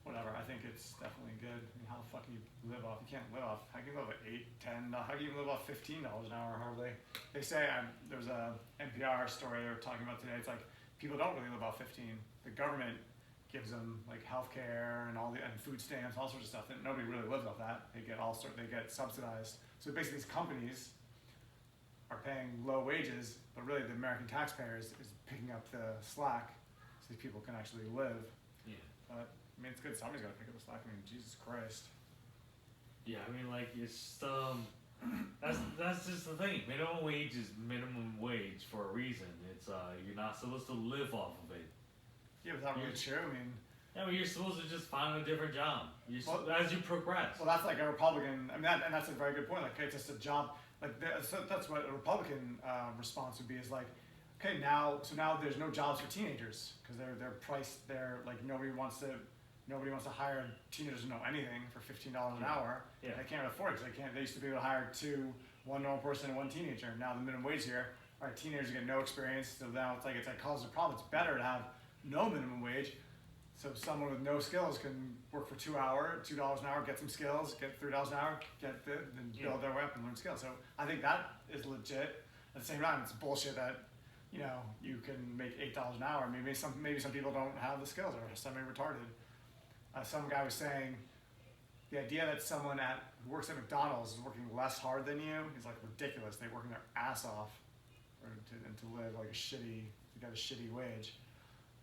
whatever, I think it's definitely good. I mean, how the fuck can you live off? You can't live off, how can you live off $8, $10, how can you live off $15 an hour hardly? They say, there's a NPR story they were talking about today, it's like, people don't really live off 15. The government gives them like healthcare and and food stamps, all sorts of stuff that nobody really lives off that. They get they get subsidized. So basically these companies are paying low wages, but really the American taxpayer is picking up the slack so these people can actually live. Yeah. But I mean, it's good. Somebody's got to pick up the slack. I mean, Jesus Christ. Yeah, I mean, like, it's, that's just the thing. Minimum wage is minimum wage for a reason. It's, you're not supposed to live off of it. Yeah, but that's really true. I mean, yeah, but you're supposed to just find a different job as you progress. Well, that's like a Republican, I mean, and that's a very good point. Like, okay, it's just a job. Like, so that's what a Republican response would be, is like, okay, now there's no jobs for teenagers because they're priced. They're like, nobody wants to hire teenagers who know anything for $15 an hour. Yeah. They can't afford it because they used to be able to hire one normal person and one teenager. Now the minimum wage here, all right, teenagers get no experience, so now it's like causes a problem. It's better to have no minimum wage, so someone with no skills can work for $2 an hour, get some skills, get $3 an hour, and build their way up and learn skills. So I think that is legit. At the same time, it's bullshit that, you know, you can make $8 an hour. Maybe some people don't have the skills or are semi-retarded. Some guy was saying the idea that someone who works at McDonald's is working less hard than you is like ridiculous. They're working their ass off to live like to get a shitty wage.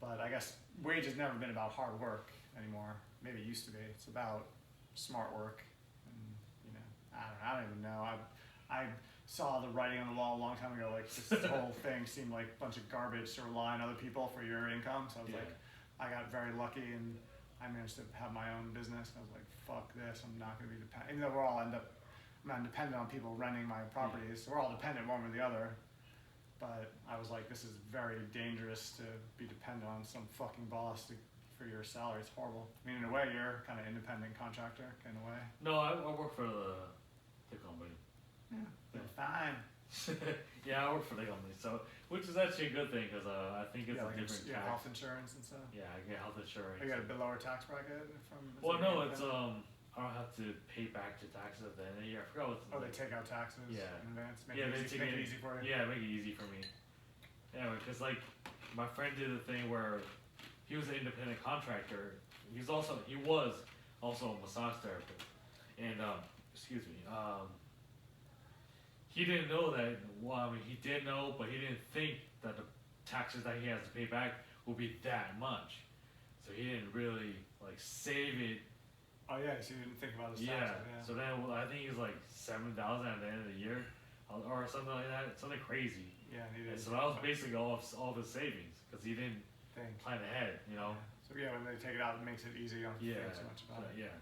But I guess wage has never been about hard work anymore. Maybe it used to be. It's about smart work. And, you know, I don't even know. I saw the writing on the wall a long time ago. Like, this whole thing seemed like a bunch of garbage to rely on other people for your income. So I was like, I got very lucky and I managed to have my own business. I was like, fuck this. I'm not going to be dependent. Even though I'm not dependent on people renting my properties. So we're all dependent one or the other. But I was like, this is very dangerous to be dependent on some fucking boss for your salary. It's horrible. I mean, in a way, you're kind of independent contractor, in a way. No, I work for the company. Yeah, fine. Yeah, I work for the company, so which is actually a good thing because I think it's a different tax. Health insurance and stuff. Yeah, I get health insurance. You got a bit lower tax bracket from. Well, no, it's I don't have to pay back the taxes at the end of the year. I forgot what's. Oh, they take out taxes in advance. Make it easy for you. Yeah, make it easy for me. Yeah, because like my friend did a thing where he was an independent contractor. He was also a massage therapist, and he didn't know that. Well, I mean, he did know, but he didn't think that the taxes that he has to pay back will be that much. So he didn't really like save it. Oh yeah, so you didn't think about his taxes. Yeah. So then I think it was like $7,000 at the end of the year, or something like that. Something crazy. Yeah, he did. So that was basically all of his savings because he didn't plan ahead. You know. Yeah. So yeah, when they take it out, it makes it easy. You don't think so much about it. Yeah.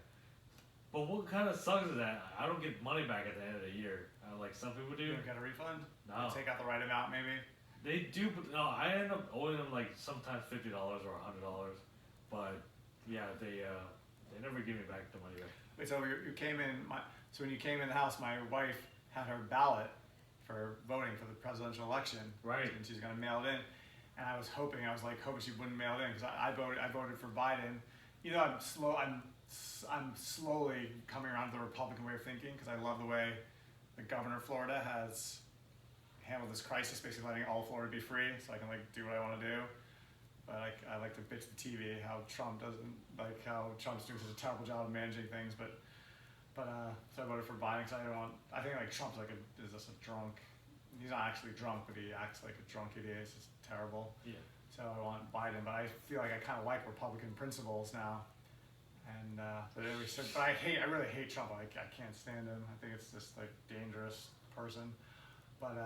But what kind of sucks is that I don't get money back at the end of the year. Like some people do. You don't get a refund? No. They take out the right amount, maybe. They do, but no. I end up owing them like sometimes $50 or $100. But yeah, they never give me back the money back. Wait, so you came in. So when you came in the house, my wife had her ballot for voting for the presidential election. Right. And she's gonna mail it in. And I was hoping she wouldn't mail it in because I voted for Biden. You know, I'm slowly coming around to the Republican way of thinking because I love the way the governor of Florida has handled this crisis, basically letting all Florida be free, so I can like do what I want to do. But I like to bitch the TV how Trump's doing such a terrible job of managing things. But so I voted for Biden because I think like Trump's is just a drunk. He's not actually drunk, but he acts like a drunk idiot. It's just terrible. Yeah. So I want Biden, but I feel like I kind of like Republican principles now. And but anyway, but I really hate Trump. I can't stand him. I think it's just like dangerous person. But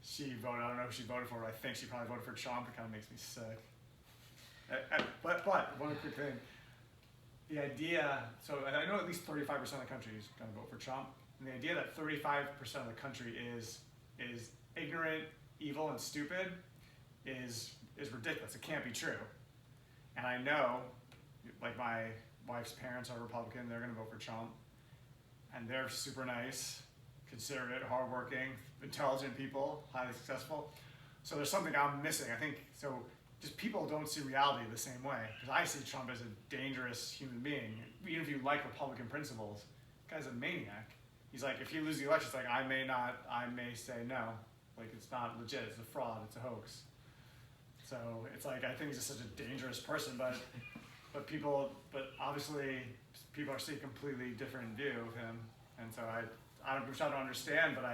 she voted. I don't know who she voted for. But I think she probably voted for Trump. It kind of makes me sick. But one quick thing. The idea. So I know at least 35% of the country is going to vote for Trump. And the idea that 35% of the country is ignorant, evil, and stupid is ridiculous. It can't be true. And I know, like my wife's parents are Republican. They're going to vote for Trump, and they're super nice, conservative, hardworking, intelligent people, highly successful. So there's something I'm missing. I think so. Just people don't see reality the same way. Because I see Trump as a dangerous human being. Even if you like Republican principles, the guy's a maniac. He's like, if you lose the election, it's like I may say no. Like it's not legit. It's a fraud. It's a hoax. So it's like I think he's just such a dangerous person, but obviously people are seeing a completely different view of him, and so I'm trying to understand, but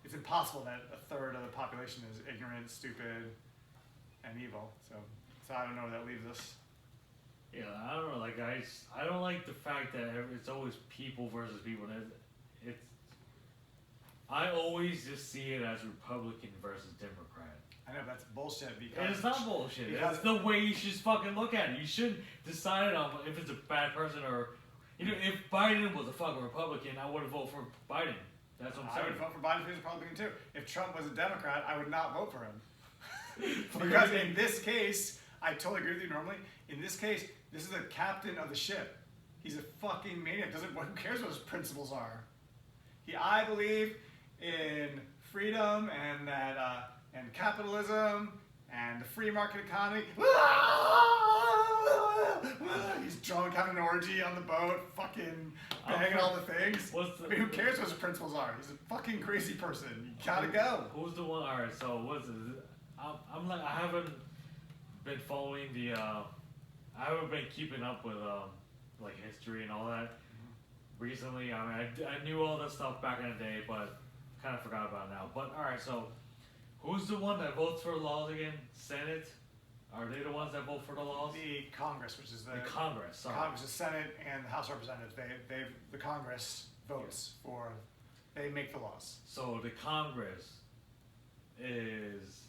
it's impossible that a third of the population is ignorant, stupid, and evil. So I don't know where that leaves us. Yeah, I don't know. Like I don't like the fact that it's always people versus people. It's I always just see it as Republican versus Democrat. I know that's bullshit because And it's not bullshit. It's the way you should fucking look at it. You shouldn't decide on if it's a bad person or, if Biden was a fucking Republican, I would have voted for Biden. That's what I'm saying. I would vote for Biden if he was a Republican too. If Trump was a Democrat, I would not vote for him. Because in this case, I totally agree with you normally. In this case, this is the captain of the ship. He's a fucking maniac. Who cares what his principles are? I believe in freedom and that and capitalism and the free market economy. He's drunk, having an orgy on the boat, fucking banging all the things. Who cares what his principles are? He's a fucking crazy person. You gotta go. Who's the one? All right, so what's it? I'm like, I haven't been following I haven't been keeping up with like history and all that recently. I mean, I knew all that stuff back in the day, but kind of forgot about it now. But all right, so who's the one that votes for laws again? Senate? Are they the ones that vote for the laws? The Congress, which is the Congress. Sorry. Congress, the Senate, and the House of Representatives. The Congress votes for. They make the laws. So the Congress is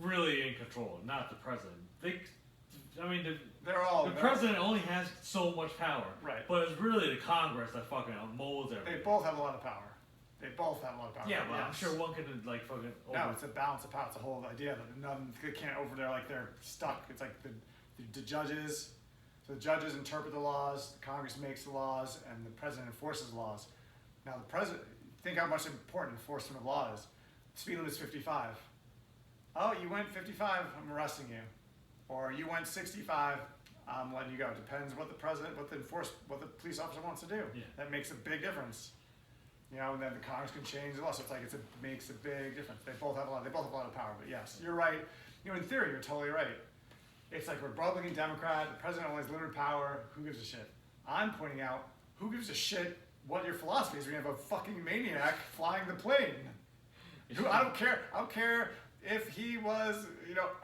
really in control, not the president. The president only has so much power. Right. But it's really the Congress that fucking molds everything. They both have a lot of power. Yeah, but I'm sure one could like fucking. No, it's a balance of power. It's the whole idea that they can't over there like they're stuck. It's like the judges. So the judges interpret the laws. The Congress makes the laws, and the president enforces the laws. Now the president, think how much important enforcement of law is. Speed limit is 55. Oh, you went 55. I'm arresting you. Or you went 65. I'm letting you go. It depends what the president, what the police officer wants to do. Yeah. That makes a big difference. And then the Congress can change the law. So it's like it makes a big difference. They both have a lot of power. But yes, you're right. In theory, you're totally right. It's like Republican, Democrat. The president only has limited power. Who gives a shit? I'm pointing out who gives a shit what your philosophy is when you have a fucking maniac flying the plane. I don't care. I don't care if he was,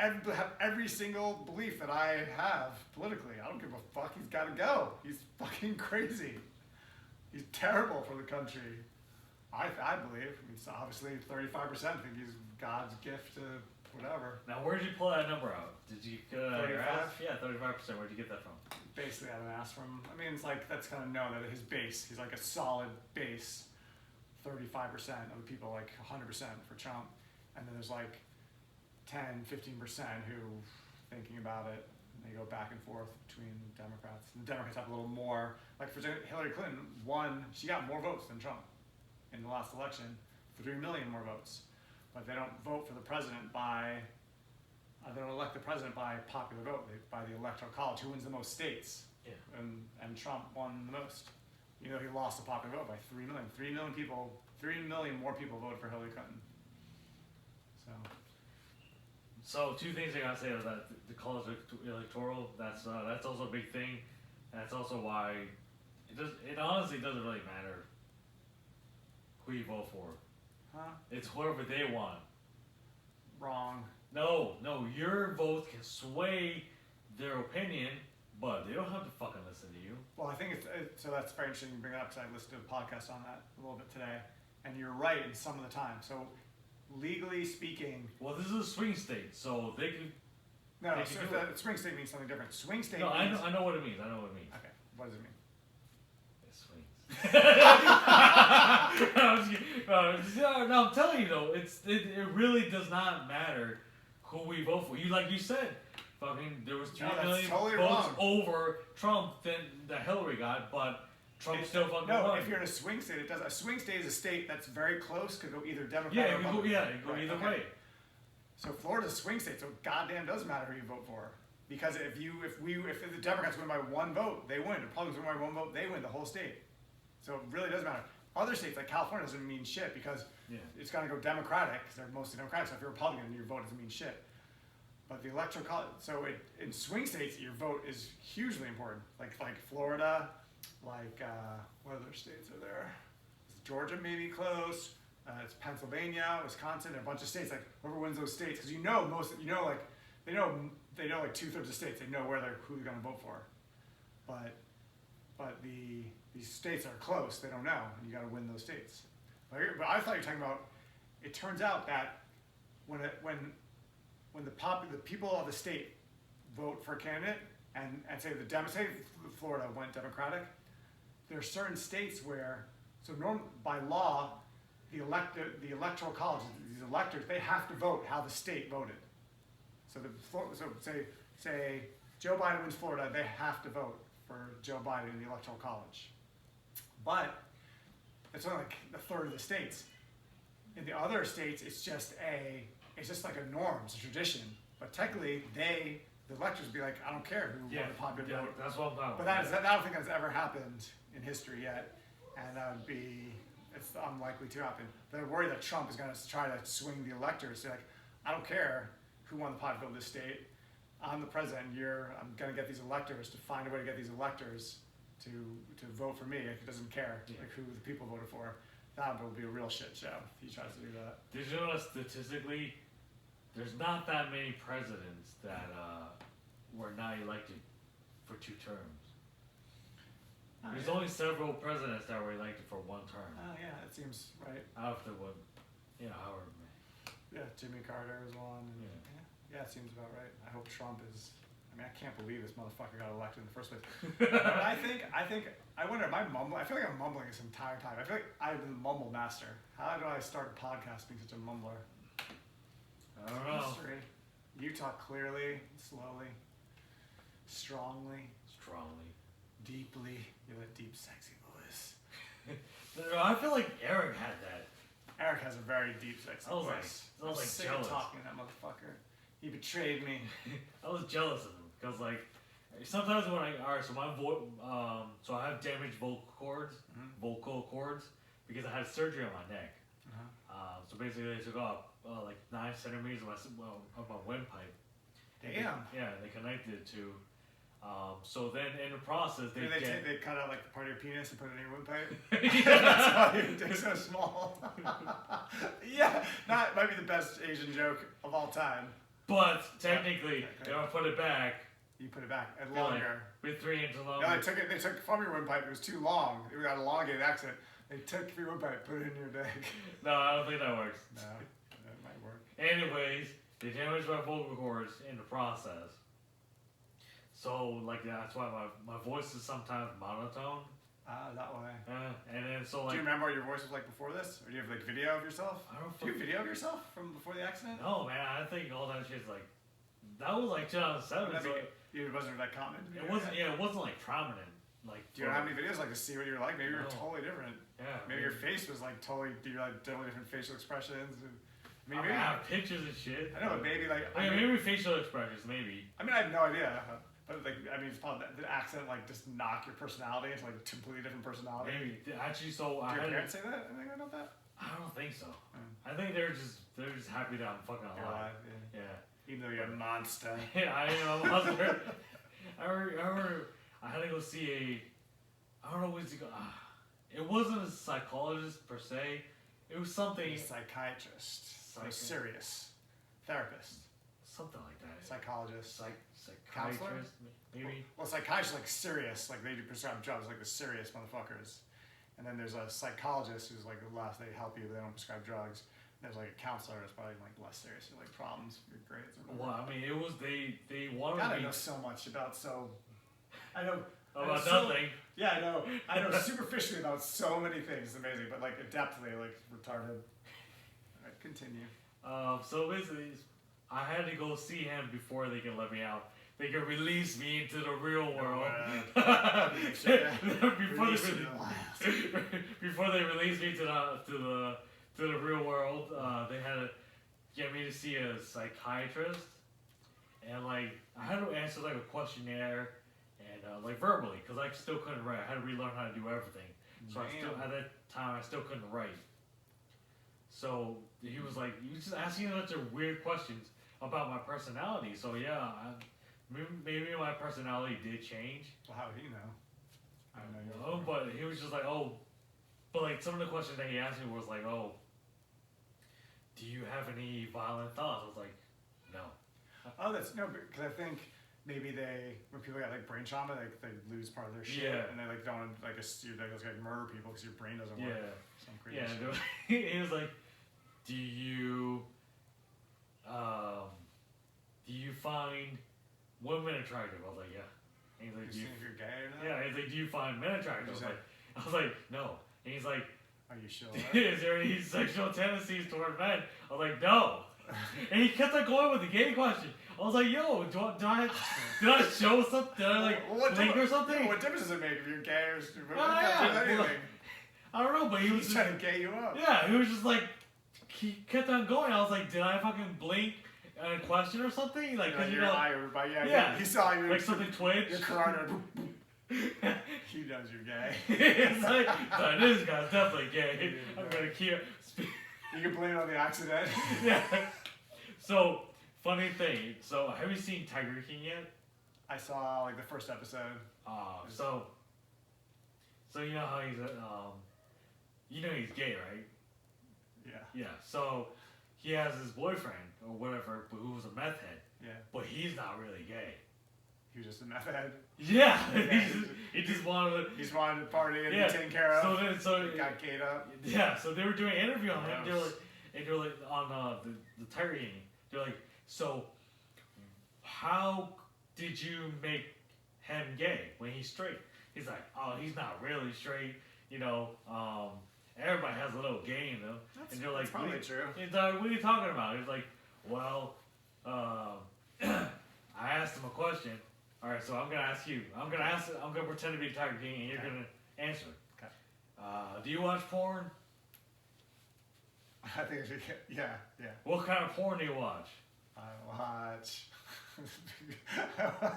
have every single belief that I have politically. I don't give a fuck. He's got to go. He's fucking crazy. He's terrible for the country. I believe. So obviously 35% think he's God's gift to whatever. Now, where'd you pull that number out? Did you 35? Yeah, 35%. Where'd you get that from? Basically, I haven't asked from. I mean, it's like that's kind of known that his base. He's like a solid base. 35% of the people, like 100% for Trump, and then there's like 10, 15% who thinking about it. And they go back and forth between Democrats. And the Democrats have a little more. Like for Hillary Clinton, she got more votes than Trump in the last election, 3 million more votes. But they don't vote for the president they don't elect the president by popular vote, by the electoral college, who wins the most states. Yeah. And Trump won the most. He lost the popular vote by 3 million. 3 million people, 3 million more people voted for Hillary Clinton. So two things I gotta say is that the college electoral, that's also a big thing. And that's also why it honestly doesn't really matter who you vote for. Huh? It's whoever they want. Wrong. No, your vote can sway their opinion, but they don't have to fucking listen to you. Well, I think so that's very interesting you bring it up because I listened to a podcast on that a little bit today, and you're right in some of the time. So legally speaking, Well, this is a swing state, so they could. no, They so can if do the swing state means something different. Swing state No, means I know what it means. I know what it means. okay. What does it mean? It swings. No, I'm just kidding. No, I'm telling you though, it really does not matter who we vote for. Like you said, fucking there was 3 No, that's million totally votes wrong. over Trump than that Hillary got, but Trump It's- still fucking no. won. If you're in a swing state, it does. A swing state is a state that's very close. Could go either Democrat yeah, or it could go, Republican. yeah, it could go Right, either okay. way. So Florida's a swing state, so it goddamn doesn't matter who you vote for. Because if the Democrats win by 1 vote, they win. If Republicans win by 1 vote, they win the whole state. So it really doesn't matter. Other states like California doesn't mean shit because Yeah. it's gonna go Democratic because they're mostly Democratic. So if you're Republican, your vote doesn't mean shit. But the electoral college, so in swing states, your vote is hugely important. Like Florida, like what other states are there? Georgia may be close. It's Pennsylvania, Wisconsin, a bunch of states. Like whoever wins those states, because they know like 2/3 of states. They know who they're gonna vote for. But these states are close. They don't know, and you got to win those states. But I thought you were talking about. It turns out that when the people of the state vote for a candidate and say say Florida went Democratic, there are certain states where by law the electoral college, these electors, they have to vote how the state voted. So say Joe Biden wins Florida, they have to vote for Joe Biden in the electoral college. But it's only like 1/3 of the states. In the other states, it's just like a norm, it's a tradition. But technically, the electors would be like, I don't care who won the popular vote. That's what I'm talking But about. I don't think that's ever happened in history yet, and it's unlikely to happen. They're worried that Trump is going to try to swing the electors. They're like, I don't care who won the popular vote of this state. I'm the president. I'm going to get these electors to find a way to get these electors to vote for me. Like, he doesn't care like who the people voted for. That would be a real shit show if he tries to do that. Did you know that statistically, there's not that many presidents that were not elected for 2 terms. There's only several presidents that were elected for 1 term. Oh yeah, that seems right. After what, however. Yeah, Jimmy Carter was one. And yeah, it seems about right. I hope Trump is. I mean, I can't believe this motherfucker got elected in the first place. But I wonder, am I mumbling? I feel like I'm mumbling this entire time. I feel like I'm the mumble master. How do I start a podcast being such a mumbler? I don't know. History. You talk clearly, slowly, strongly, deeply. You have a deep, sexy voice. I feel like Eric had that. Eric has a very deep, sexy voice. I was sick jealous. of talking to that motherfucker. He betrayed me. I was jealous of him because sometimes when so my voice, so I have damaged vocal cords because I had surgery on my neck. So basically they took off 9 centimeters of my windpipe. Damn. They connected it to. So then in the process They cut out like the part of your penis and put it in your windpipe. Yeah. That's why your dick's so small. Yeah, that might be the best Asian joke of all time. But technically, if I put it back, You put it back and longer. with 3 inches longer. No, they took from your windpipe. It was too long. It got elongated accident. They took your windpipe, put it in your dick. No, I don't think that works. No, that might work. Anyways, they damaged my vocal cords in the process. So, that's why my voice is sometimes monotone. Ah, that way. And then so Do you remember what your voice was like before this? Or do you have video of yourself? I don't Do you have video of yourself from before the accident? No, man, I think all that shit's that was 2007. So It wasn't that common. it wasn't prominent. Do you have any videos to see what you're like? Maybe you're No. totally different. Yeah. Maybe your face was totally different facial expressions. I have pictures and shit. I know, but maybe maybe facial expressions, maybe. I mean, I have no idea. But it's probably the accent just knock your personality into a completely different personality. Maybe actually. So Do I your had. parents say that? Anything about that? I don't think so. I think they're just happy that I'm fucking You're alive. alive, yeah. Yeah. Even though you're a monster. Yeah, I am. I remember I had to go see I don't know what's it called. It wasn't a psychologist per se. It was something. A psychiatrist. Serious therapist. something like that. Psychologist. Psychiatrist, maybe. Well, psychiatrists like serious, like they do prescribe drugs, like the serious motherfuckers. And then there's a psychologist who's like the less they help you, but they don't prescribe drugs. There's like a counselor that's probably like less serious, like problems with your grades. Or Well, I mean, it was they wanted God, I me know so much about I know about so, nothing. Yeah, I know superficially about so many things. It's amazing, but like adeptly, like retarded. All right, continue. So basically, I had to go see him before they can let me out. They can release me into the real world. Before they release me to the real world, they had to get me to see a psychiatrist, and like I had to answer like a questionnaire, and like verbally, because I still couldn't write. I had to relearn how to do everything. So at that time I still couldn't write. So he was like, he was just asking a bunch of weird questions about my personality. So yeah, maybe my personality did change. Well, how do you know? I don't know, but he was just like, oh, but like some of the questions that he asked me was like, oh, do you have any violent thoughts? I was like, no. Oh, that's no, because I think maybe when people get like brain trauma, like they lose part of their shit, and they like don't like like murder people because your brain doesn't work. Some crazy shit. He was like, do you find women attractive? I was like, yeah. And he's like, do you think you're gay or not? Yeah, he's like, do you find men attractive? I was like, no. And he's like, are you sure? Is there any sexual tendencies toward men? I was like, no. And he kept on going with the gay question. I was like, yo, did I show something? Did I like blink or something? Yeah, what difference does it make if you're gay or stupid? Anything? I don't know, but he was trying to gay you up. Yeah, he was just like, he kept on going. I was like, did I fucking blink and question or something? Like, cause your eye, yeah, he saw you. Like something twitch. Your carotid. He knows you're gay. It's like, no, this guy's definitely gay. Yeah, I'm gonna keep. You can blame it on the accident. Yeah. So, funny thing. So, have you seen Tiger King yet? I saw like the first episode. So you know how he's you know he's gay, right? Yeah. Yeah. So he has his boyfriend or whatever, but who was a meth head. Yeah. But he's not really gay. He was just a meth head. Yeah. He just wanted to. He just wanted to party and be taken care of. So he got gayed up. Yeah. So they were doing an interview on him. They were like on the Tiger King. They're like, so how did you make him gay when he's straight? He's like, oh, he's not really straight. You know, everybody has a little gay in them. And they're like, probably true. He's like, what are you talking about? He's like, well, I asked him a question. All right, so I'm gonna ask you. I'm gonna pretend to be Tiger King, and you're gonna answer. Okay. Do you watch porn? I think yeah. What kind of porn do you watch? I watch.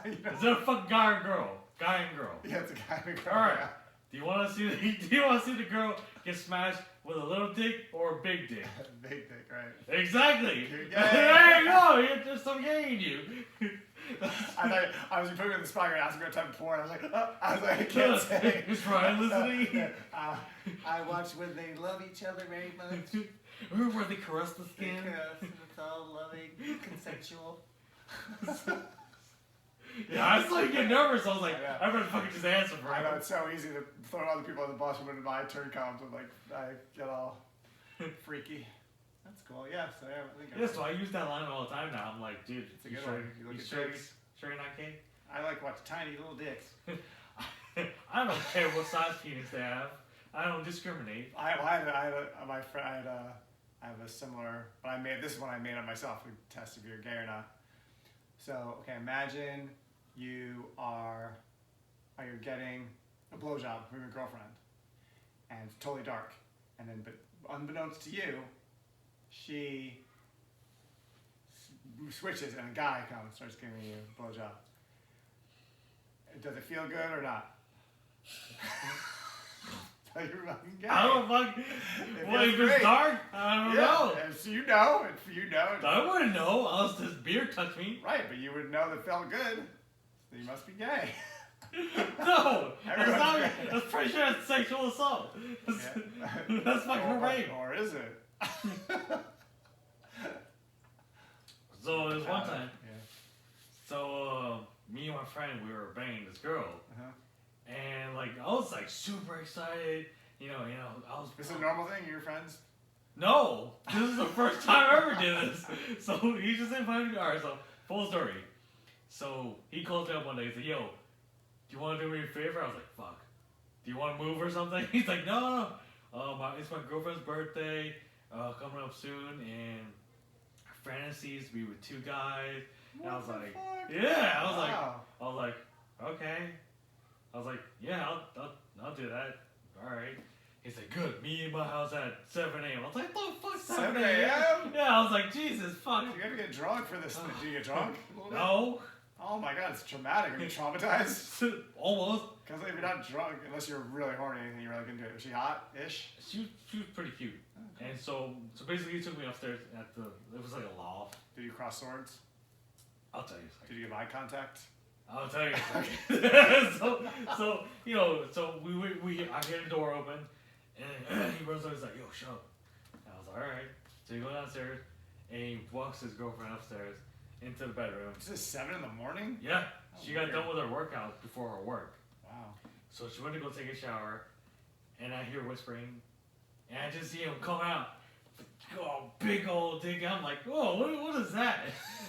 Is it a fucking guy or girl? Guy and girl. Yeah, it's a guy and a girl. All right. Do you want to see the girl get smashed with a little dick or a big dick? Big dick, right? Exactly. You're gay. There you go. You're just some gay in you. I was putting in the spot and asking what type of porn. I was like, I can't say. Is Ryan listening? I watch when they love each other very much. Remember where they caress the skin? It's all loving, consensual. Yeah, I saw you get nervous. I was like, I'm gonna fucking just answer for I him. know, it's so easy to throw other people on the bus when my turn comes and like I get all freaky. That's cool. Yeah, so I think so I use that line all the time now. I'm like, dude, it's a good one. You look at dicks. Sure you're not gay? I like watching tiny little dicks. I don't care what size penis they have. I don't discriminate. I have a similar, but this is one I made up myself to test if you're gay or not. So, okay, imagine you're getting a blowjob from your girlfriend, and it's totally dark, and then, but unbeknownst to you, she switches, and a guy comes and starts giving you a blowjob. Does it feel good or not? You're fucking gay. I don't fucking. Well, if it's dark, I don't know. If you know. I wouldn't know unless this beer touched me. Right, but you would know that it felt good. So you must be gay. No, that's pretty sure it's sexual assault. That's fucking rape. Or is it? So So there's one time. Yeah. So me and my friend, we were banging this girl, Uh-huh. and like I was like super excited. You know, I was. Is it a normal thing? Your friends? No, this is the first time I ever did this. So he just invited me. Alright, so full story. So he called me up one day. He's like, "Yo, do you want to do me a favor?" I was like, "Fuck. Do you want to move or something?" He's like, "No. It's my girlfriend's birthday coming up soon, and our fantasy is to be with 2 guys." And I was like, "Yeah." I was like, "Okay." I was like, "Yeah, I'll do that. All right." He's like, "Good. Meet in my house at 7 a.m. I was like, "What the fuck, 7 7 a.m.? a.m.? Yeah, I was like, "Jesus, fuck." You gotta get drunk for this. Do you get drunk? A little bit? No. Oh my god, it's traumatic. Are you traumatized? Almost. Because if you're not drunk, unless you're really horny and you're like into it. Was she hot-ish? She was pretty cute. Okay. And so basically he took me upstairs it was like a loft. Did you cross swords? I'll tell you a second. Did you give eye contact? I'll tell you a second. so you know, so I hear the door open, and he runs over. He's like, "Yo, shut up." And I was like, "All right." So he goes downstairs, and he walks his girlfriend upstairs into the bedroom. Is this 7 in the morning? Yeah, she got weird. done with her workout before her work. Wow. So she went to go take a shower, and I hear whispering, and I just see him come out. Oh, big old dick. I'm like, "Whoa, what is that?"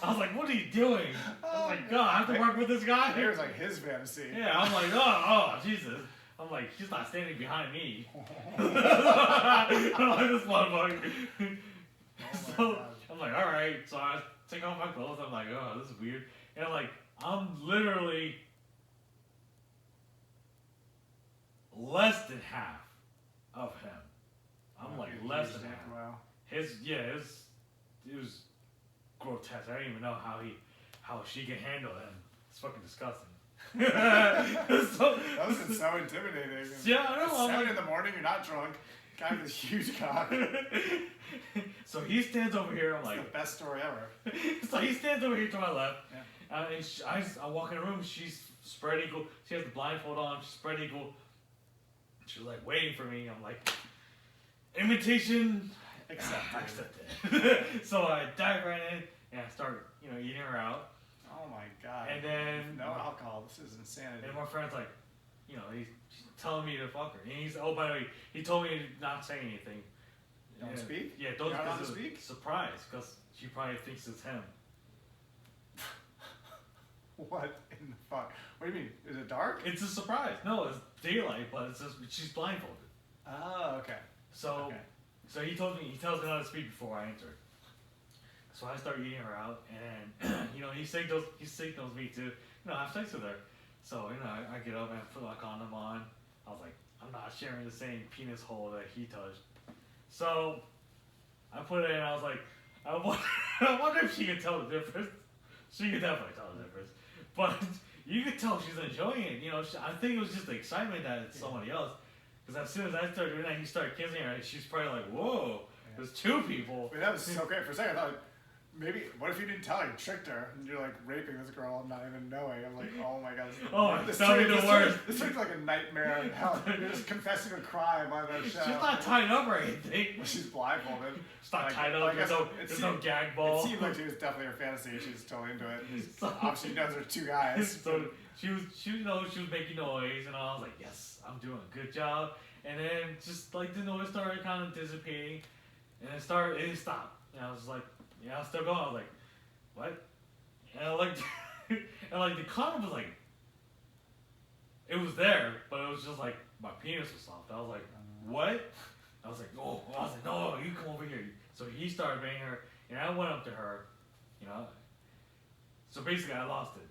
I was like, "What are you doing?" I was like, "God, I have to work with this guy?" It was like his fantasy. Yeah, I'm like, oh, Jesus. I'm like, she's not standing behind me. I'm like, this motherfucker. Oh So, God. I'm like, all right. So I take off my clothes. I'm like, oh, this is weird. And like, I'm literally less than half of him. I'm like less than half. Wow. It was grotesque. I don't even know how she can handle him. It's fucking disgusting. So, That was so intimidating. yeah, I know. I'm 7 like, in the morning, you're not drunk. Guy with a huge cock. so he stands over here. I'm It's like, the best story ever. so he stands over here to my left. Yeah. And I walk in the room. She's spread eagle. She has the blindfold on. She's spread eagle. She's like waiting for me. I'm like, invitation accepted. So I dive right in and I start, eating her out. Oh my god. And then no alcohol. This is insanity. And my friend's like, he's telling me to fuck her. And he's, oh, by the way, he told me to not say anything. Don't speak? Yeah, don't You're not allowed to because speak? it's a surprise, because she probably thinks it's him. What in the fuck? What do you mean? Is it dark? It's a surprise. No, it's daylight, but it's just, she's blindfolded. Oh, okay. So, Okay. so he tells me not to speak before I enter. So I start eating her out, and he signals me to have sex with her. So I get up and I put my condom on. I was like, I'm not sharing the same penis hole that he touched. So I put it in. I was like, I wonder if she can tell the difference. She could definitely tell the difference, but you could tell she's enjoying it. I think it was just the excitement that it's somebody else. Because as soon as I started doing that, he started kissing her, and she's probably like, "Whoa, there's 2 people." Wait, that was so great. For a second, I thought, maybe, what if you didn't tell her? You tricked her, and you're like raping this girl and not even knowing. I'm like, oh my god. Oh, this that would be the worst. This turns like a nightmare. Hell, you're just confessing a crime on that show. She's not tied up or anything. She's blindfolded. She's not Like- tied up. like, There's no gag ball. It seemed like she was definitely her fantasy. She's totally into it. So- Obviously, knows there's 2 guys. So she was making noise, and I was like, yes, I'm doing a good job. And then just like the noise started kind of dissipating, and it stopped. And I was like, yeah, I'm still going. I was like, what? And I like, and like the condom was like, it was there, but it was just like my penis was soft. I was like, what? I was like, oh, I was like, no, you come over here. So he started banging her, and I went up to her, So basically, I lost it.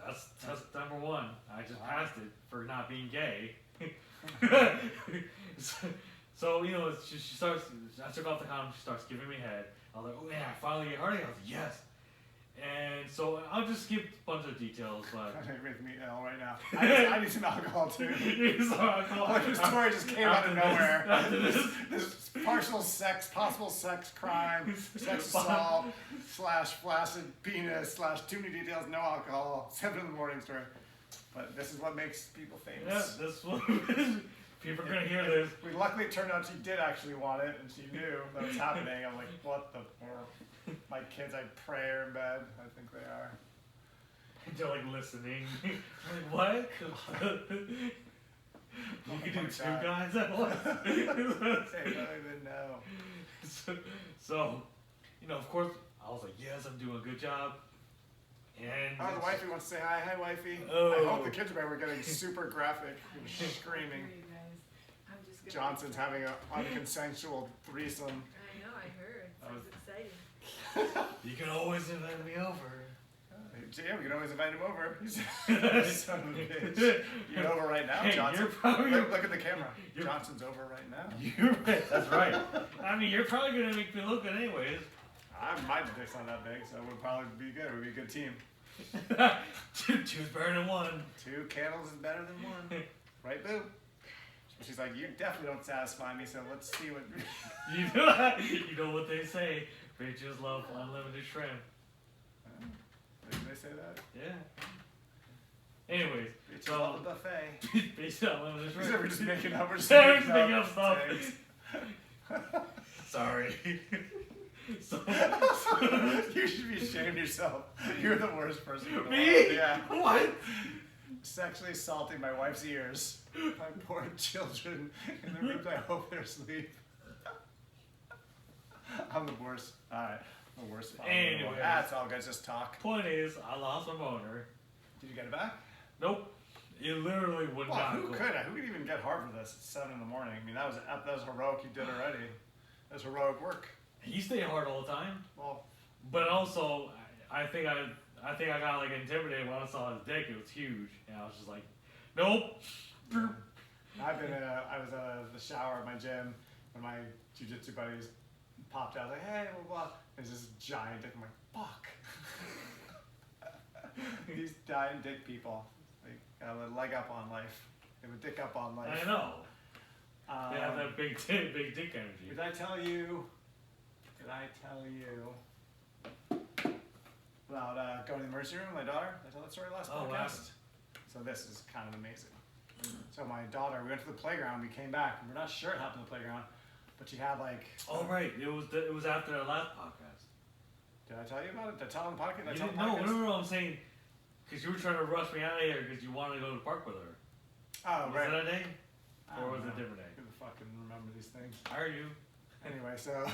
That's number 1. I just passed it for not being gay. so she starts. I took off the condom. She starts giving me head. I was like, oh yeah, I finally get hardy. I was like, yes. And so I'll just skip a bunch of details, but You're making me ill right now. I need some alcohol too. Like your story just came out of nowhere. After this. This possible sex crime, sex assault, / flaccid penis / too many details, no alcohol, 7 in the morning story. But this is what makes people famous. Yeah, this one. People are gonna hear this. Luckily, it turned out she did actually want it, and she knew that was happening. I'm like, what the fuck? My kids, I pray are in bed. I think they are. They're like listening. Like, what? You can do two guys at once. They don't even know. So, you know, of course, I was like, yes, I'm doing a good job. And Oh, the wifey wants to say hi. Hi, wifey. Oh. I hope the kids were getting super graphic and screaming. You guys. I'm just gonna Johnson's having an unconsensual threesome. I know, I heard. That was- Sounds exciting. you can always invite me over. Yeah, we can always invite him over. Son of a bitch. You're over right now, Hey, Johnson. you're probably- Look at the camera. you're- Johnson's over right now. You're right. That's right. I mean, you're probably gonna make me look good anyways. My dick's not that big, so it would probably be good. It would be a good team. Two's better than one. 2 candles is better than 1. Right, Boo? She's like, you definitely don't satisfy me, so let's see what... You know what they say. Bitches love unlimited shrimp. Did they say that? Yeah. Anyways, Bitches so love the buffet. bitches love unlimited We're shrimp. just making up. We're just We're just making up stuff. things. Sorry. so, You should be ashamed of yourself. You're the worst person in the world. me? Yeah. What? Sexually assaulting my wife's ears. My poor children in the room. I hope they're asleep. I'm the worst. Alright. The worst father in the world. Anyways. That's all, guys. Just talk. Point is, I lost my boner. Did you get it back? Nope. It literally would Well, not who go. could? Who could even get hard for this at 7 in the morning? I mean, that was heroic. You did already. That was heroic work. He stayed hard all the time. Well, But also, I think I got like intimidated when I saw his dick. It was huge, and I was just like, nope. I was at the shower at my gym when my jiu-jitsu buddies popped out like, hey, blah blah. There's this giant dick. I'm like, fuck. These giant dick people, they got a leg up on life. They have a dick up on life. I know. They have that big dick energy. Did I tell you about going to the emergency room with my daughter? Did I tell that story last Oh, what podcast? happened? So this is kind of amazing. So my daughter, we went to the playground, we came back, and we're not sure it happened at the playground, but she had like... Oh right, it was after our last podcast. Did I tell you about it? Did I tell on the podcast? Did I You tell didn't, on the podcast? no, I'm saying, because you were trying to rush me out of here because you wanted to go to the park with her. Oh, Was right. it that day? I Or don't was it a know. different day? Who the fucking remember these things? I heard you. Anyway, so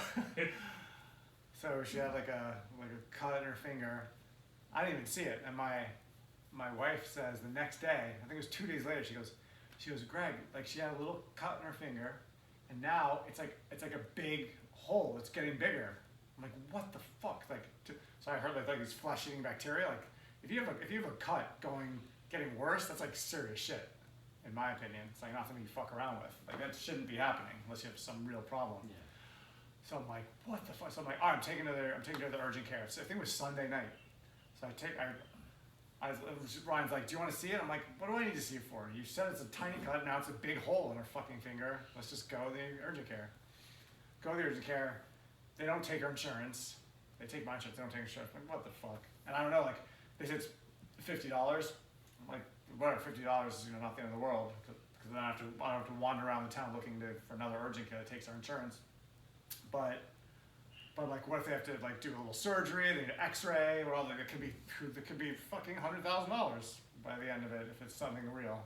she had like a cut in her finger. I didn't even see it, and my wife says the next day, I think it was 2 days later, she goes, Greg, like she had a little cut in her finger, and now it's like a big hole. It's getting bigger. I'm like, what the fuck? So I heard like these flesh-eating bacteria. Like if you have a cut getting worse, that's like serious shit. In my opinion, it's like not something you fuck around with. Like that shouldn't be happening unless you have some real problem. Yeah. So I'm like, what the fuck? So I'm like, oh, I'm taking her to the urgent care. So I think it was Sunday night. So Ryan's like, do you want to see it? I'm like, what do I need to see it for? You said it's a tiny cut, now it's a big hole in her fucking finger. Let's just go to the urgent care. Go to the urgent care. They don't take her insurance. They take my insurance, they don't take insurance. I'm like, what the fuck? And I don't know, like, they said it's $50. I'm like, whatever, $50 is not the end of the world. Because then I don't have to wander around the town looking for another urgent care that takes our insurance. But like, what if they have to like do a little surgery? They need an X-ray. Well, like, it could be fucking $100,000 by the end of it if it's something real.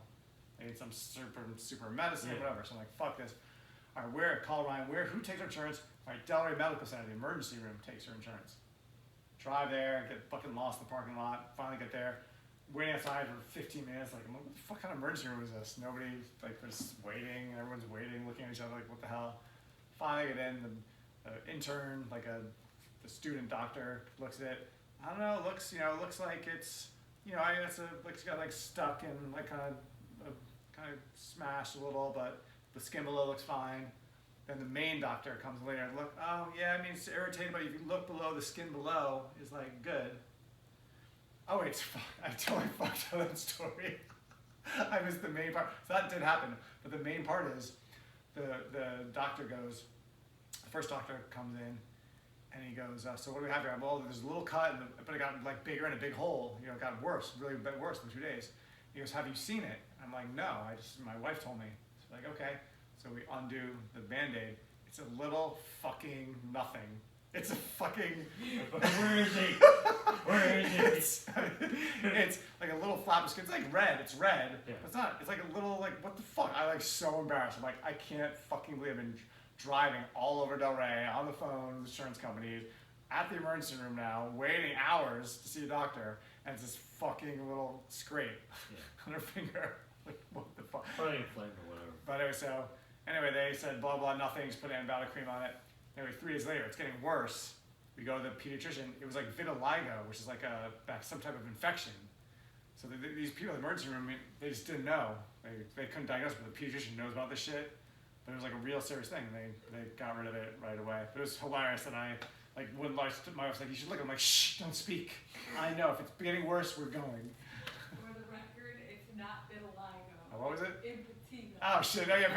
They need some super medicine or whatever. So I'm like, fuck this. All right, call Ryan. Who takes our insurance? All right, Delray Medical Center, the emergency room takes her insurance. Drive there, get fucking lost in the parking lot. Finally get there. Waiting outside for 15 minutes. Like, what the fuck kind of emergency room is this? Nobody was waiting. Everyone's waiting, looking at each other like, what the hell? Finally get in. The intern, the student doctor looks at it. I don't know. It looks like it's, it's got like stuck and like kind of smashed a little, but the skin below looks fine. Then the main doctor comes later and look. Oh yeah, I mean it's irritating, but if you look below, the skin below is like good. Oh wait, I totally fucked up that story. I missed the main part. So that did happen, but the main part is the doctor goes. The first doctor comes in, and he goes, so what do we have here? Well, there's a little cut, but it got like bigger and a big hole. It got worse, really a bit worse in 2 days. He goes, have you seen it? I'm like, no. My wife told me. Like, okay. So we undo the Band-Aid. It's a little fucking nothing. It's a fucking... Where is he? Where is he? It's like a little flap of skin. It's like red. It's red. Yeah. It's not. It's like a little, like, what the fuck? I'm like so embarrassed. I'm like, I can't fucking believe I've been driving all over Delray on the phone with insurance companies at the emergency room now, waiting hours to see a doctor, and it's this fucking little scrape on her finger. Like, what the fuck? Probably inflamed or whatever. But anyway, they said blah blah nothing. Just put antibiotic cream on it. Anyway, 3 days later, it's getting worse. We go to the pediatrician. It was like vitiligo, which is like some type of infection. So these people in the emergency room, they just didn't know. They couldn't diagnose it, but the pediatrician knows about this shit. But it was like a real serious thing. They got rid of it right away. But it was hilarious, and I like wouldn't lie. My wife was like, "You should look." I'm like, "Shh, don't speak. I know if it's getting worse, we're going." For the record, it's not vitiligo. What was it? Impetigo. Oh shit! No, yeah,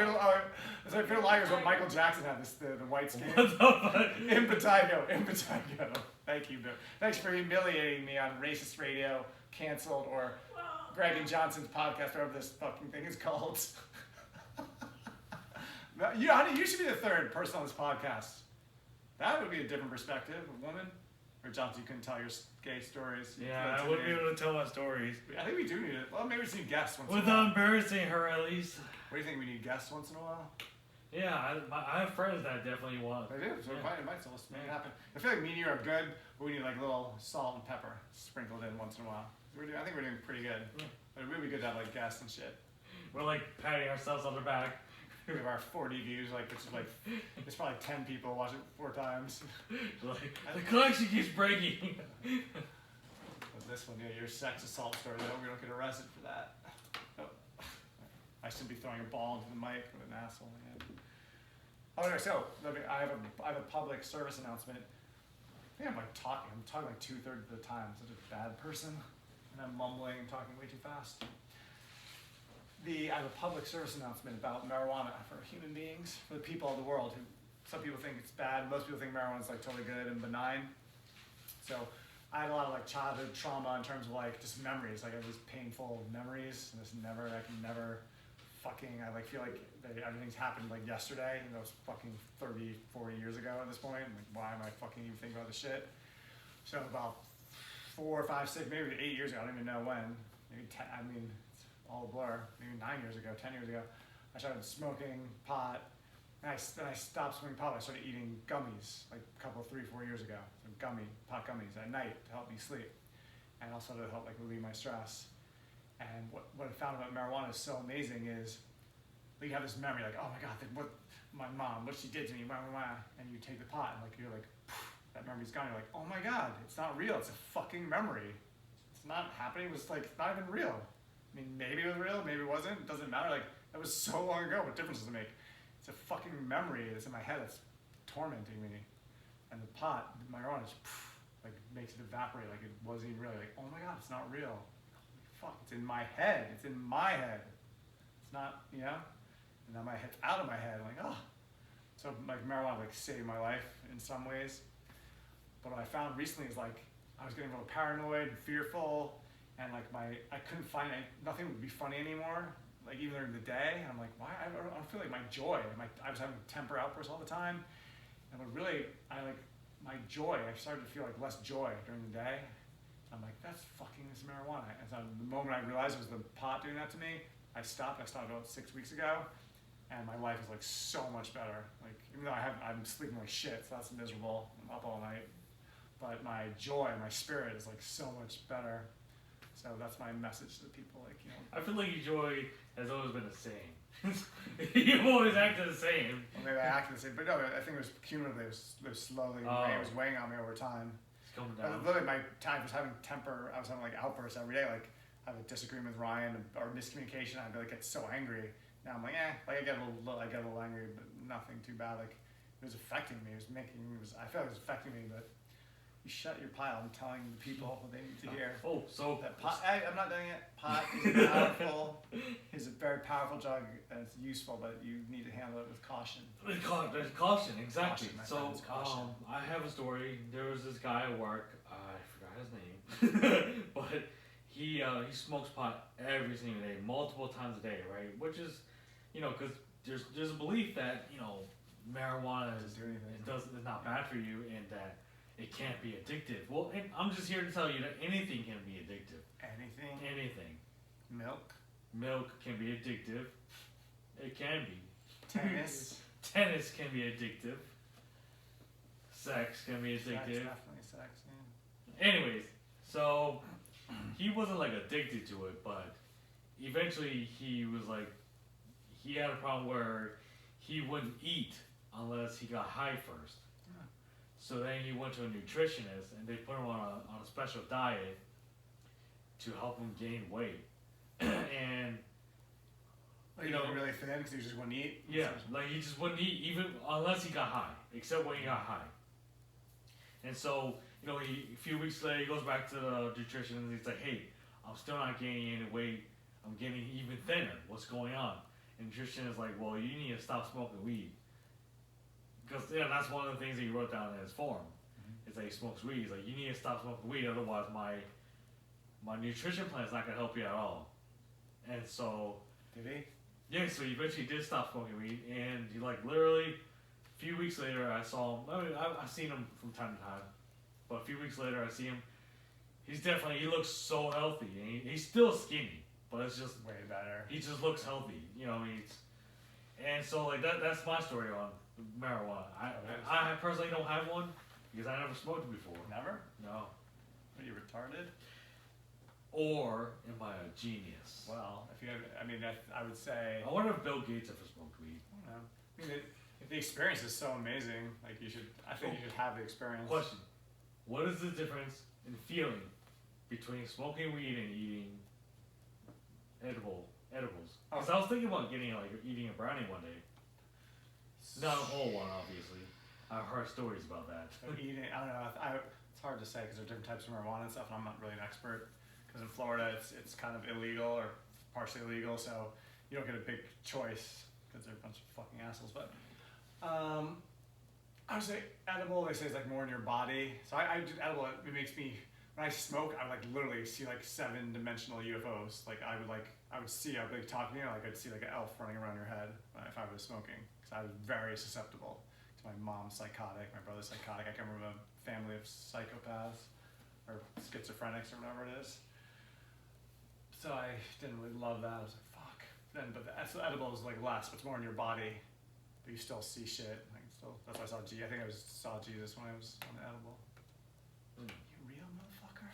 it's like vitiligo is what Michael Jackson had. The white skin. What the fuck? Impetigo. Thank you, Bill. Thanks for humiliating me on racist radio, canceled, or Greg and Johnson's podcast, whatever this fucking thing is called. Yeah, honey, you should be the third person on this podcast. That would be a different perspective, a woman. Or Johnson, you couldn't tell your gay stories. Yeah, I wouldn't be able to tell my stories. I think we do need it. Well, maybe we just need guests once in a Without while. embarrassing her, at least. What do you think? We need guests once in a while? Yeah, I have friends that definitely want. I do, so Yeah. it might, so let's make it happen. I feel like me and you are good, but we need like a little salt and pepper sprinkled in once in a while. I think we're doing pretty good. Yeah. But it would be good to have like guests and shit. We're like patting ourselves on the back. We have our 40 views, like which is like, there's probably 10 people watch it 4 times. Like, the connection keeps breaking. But this one, yeah, your sex assault story, I hope we don't get arrested for that. Oh. I shouldn't be throwing a ball into the mic with an asshole in my head. Oh, no, so I have a public service announcement. I think I'm talking like 2/3 of the time. I'm such a bad person, and I'm mumbling and talking way too fast. I have a public service announcement about marijuana for human beings, for the people of the world. Who some people think it's bad. Most people think marijuana is like totally good and benign. So I had a lot of like childhood trauma in terms of like just memories. Like I have these painful memories, and I can never fucking. I like feel like everything's happened like yesterday, and that was fucking 30, 40 years ago at this point. I'm like, why am I fucking even thinking about this shit? So about 4, 5, 6, maybe 8 years ago. I don't even know when. Maybe 10. I mean. All a blur, maybe 9 years ago, 10 years ago, I started smoking pot, and then I stopped smoking pot. I started eating gummies, like a couple, 3, 4 years ago. So pot gummies at night to help me sleep, and also to help like relieve my stress. And what I found about marijuana is so amazing is, you have this memory like, oh my god, what my mom, what she did to me, and you take the pot, and like you're like, that memory's gone. You're like, oh my god, it's not real. It's a fucking memory. It's not happening. It was like not even real. I mean, maybe it was real, maybe it wasn't. It doesn't matter. Like, that was so long ago. What difference does it make? It's a fucking memory that's in my head that's tormenting me. And the pot, the marijuana, just like makes it evaporate. Like it wasn't even really. Like, oh my god, it's not real. Holy fuck, it's in my head. It's in my head. It's not, you know. And now my head's out of my head. I'm like, oh. So like marijuana like saved my life in some ways. But what I found recently is like I was getting a little paranoid and fearful. And like I couldn't find nothing would be funny anymore. Like even during the day, and I'm like, why? I don't feel like my joy. I was having temper outbursts all the time, and my joy. I started to feel like less joy during the day. I'm like, that's fucking this marijuana. And so the moment I realized it was the pot doing that to me, I stopped. I stopped about 6 weeks ago, and my life is like so much better. Like even though I'm sleeping like shit, so that's miserable. I'm up all night, but my joy, my spirit is like so much better. So that's my message to people, like, you know. I feel like your joy has always been the same. You've always acted the same. Well, maybe I acted the same, but no, I think it was cumulatively, it was slowly, it was weighing on me over time. It's coming But down. literally, my time was having temper. I was having like outbursts every day. Like I have a disagreement with Ryan or miscommunication. I'd be like, get so angry. Now I'm like, like I get a little angry, but nothing too bad. Like it was affecting me. I felt like it was affecting me, but. You shut your pile. I'm telling the people what they need to hear. Oh, so That pot. I'm not doing it. Pot is powerful. It's a very powerful drug, and it's useful, but you need to handle it with caution. there's caution, exactly. Caution, my So friend, it's caution. I have a story. There was this guy at work. I forgot his name, but he smokes pot every single day, multiple times a day, right? Which is you know, because there's a belief that, you know, marijuana Doesn't do anything. is not bad for you and that it can't be addictive. Well, and I'm just here to tell you that anything can be addictive. Anything. Anything. Milk. Milk can be addictive. It can be. Tennis. Tennis can be addictive. Sex can be Sex, addictive. definitely sex. Yeah. Anyways, so he wasn't like addicted to it, but eventually he was like, he had a problem where he wouldn't eat unless he got high first. Yeah. So then he went to a nutritionist and they put him on a special diet to help him gain weight. And Like, you know, really thin because you just wouldn't eat. yeah, like he just wouldn't eat even unless he got high, except when he got high. And so, you know, a few weeks later, he goes back to the nutrition and he's like, hey, I'm still not gaining any weight. I'm getting even thinner. What's going on? And nutrition is like, well, you need to stop smoking weed. Because, yeah, that's one of the things that he wrote down in his form. Is that he smokes weed. He's like, you need to stop smoking weed, otherwise my nutrition plan is not going to help you at all. And so, Did he? yeah, so he eventually did stop smoking weed, and he like literally, a few weeks later, I saw him. I mean, I've seen him from time to time, but a few weeks later, I see him. He looks so healthy, and he's still skinny, but it's just Way better. he just looks healthy, you know. And so like that's my story on marijuana. I personally don't have one because I never smoked it before. Never? No. Are you retarded? Or am I a genius? Well, if you have, I mean, I would say, I wonder if Bill Gates ever smoked weed. I don't know. I mean, if the experience is so amazing, like you should, I think you should have the experience. Question: what is the difference in feeling between smoking weed and eating edibles? Because I was thinking about eating a brownie one day. Not a whole one, obviously. I've heard stories about that. So eating, I don't know. It's hard to say because there are different types of marijuana and stuff, and I'm not really an expert. Because in Florida, it's kind of illegal or partially illegal, so you don't get a big choice because they're a bunch of fucking assholes. But I would say edible. They say it's like more in your body. So I do edible. It makes me, when I smoke, I would like literally see like 7-dimensional UFOs. Like I would see. I'd be like talking to you, like I'd see like an elf running around your head if I was smoking. Because I was very susceptible to my mom's psychotic, my brother's psychotic. I come from a family of psychopaths or schizophrenics or whatever it is. So I didn't really love that. I was like, fuck. But the edible is like less, but it's more in your body. But you still see shit. Like that's why I saw I think I saw Jesus when I was on the edible. Mm. You real motherfucker?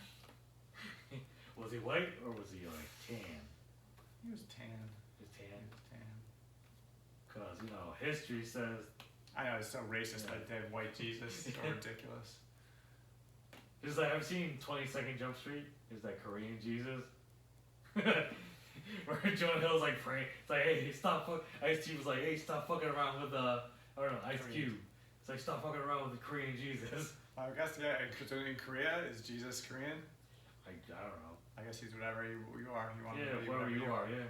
Was he white or was he like tan? He was tan. He was tan. He was tan. Because, you know, history says. I know, it's so racist Yeah. that they have white Jesus. It's so ridiculous. It's like, I've seen 22nd Jump Street. Is that Korean Jesus? Where Jonah Hill's like praying. It's like, hey, stop. Ice-T was like, hey, stop fucking around with I don't know, Ice Cube. It's like, stop fucking around with the Korean Jesus. I guess, yeah, in Korea, is Jesus Korean? I don't know. I guess he's whatever you are. You want Yeah, to be wherever you are, yeah.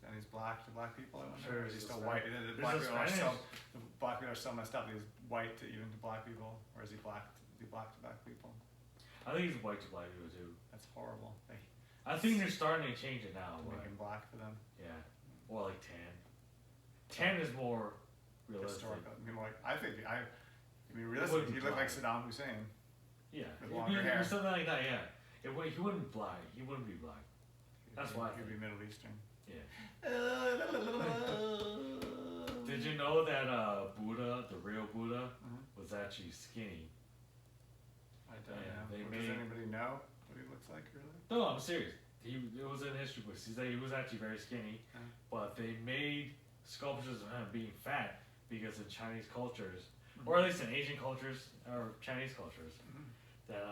And he's black to black people. I wonder. Sure, Or is he he's still Hispanic. white? The There's black a people are Spanish. the black people are so messed up. He's white to even to black people, or is he black? Is he black to black people? I think he's white to black people too. That's horrible. They I think they're starting to change it now. make Where, him black for them. yeah. Or like tan. Tan is more realistic. Historical. I mean, wouldn't realistically, he looked fly. like Saddam Hussein. Yeah. With longer Or hair. something like that, yeah. He wouldn't be black. He wouldn't be black. That's why I he'd be think. Middle Eastern. Yeah. Did you know that Buddha, the real Buddha, was actually skinny? I don't Yeah, know. they Does made- anybody know what he looks like really? No, I'm serious. It was in history books. He said he was actually very skinny, Yeah. but they made sculptures of him being fat because in Chinese cultures, or at least in Asian cultures or Chinese cultures, that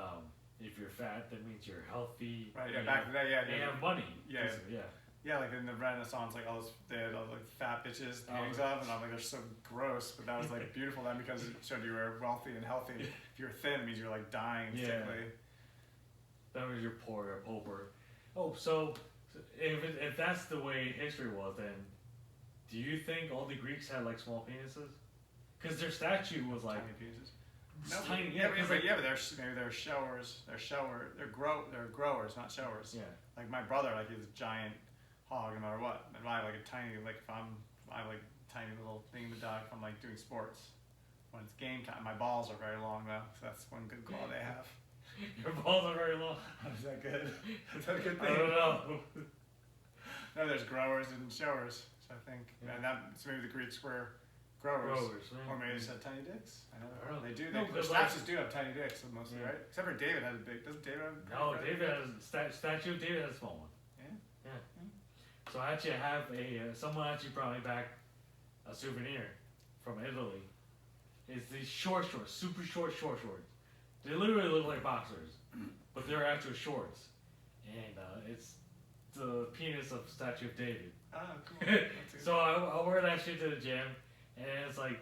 if you're fat, that means you're healthy. Right. Yeah. you Back know, then, yeah. They have money. Yeah. basically, yeah. Yeah, like in the Renaissance, like they had all like fat bitches Oh. paintings of, and I'm like, they're so gross, but that was like beautiful then because it showed you were wealthy and healthy. If you're thin, it means you're like dying and Yeah. sickly. That means you're poor, you're a pauper. Oh, so if that's the way history was, then do you think all the Greeks had like small penises? Because their statue was like Tiny pieces. tiny. Yeah, but, 'cause, but, like- yeah, but maybe they're showers. They're growers, not showers. Yeah. Like my brother, like he's a giant hog no matter what. And I have like a tiny, like if I'm I have like tiny little thingamajig from like doing sports. When it's game time, my balls are very long though, so that's one good quality I have. Your balls are very long. Is that good? Is that a good I thing? don't know. No, there's growers and showers. So I think, and that's maybe the Greeks were growers, Growers, or maybe they just had tiny dicks. I don't know. They do. No, The but statues do have tiny dicks mostly, Yeah. right? Except for David has a big. Doesn't David have? No, David has statue of David has a small one. Yeah. Yeah. So actually, I have someone actually brought me back a souvenir from Italy. It's these short shorts, super short shorts. They literally look like boxers, but they're actual shorts, and it's the penis of Statue of David. Oh, cool. That's a- So I wear that shit to the gym, and it's like,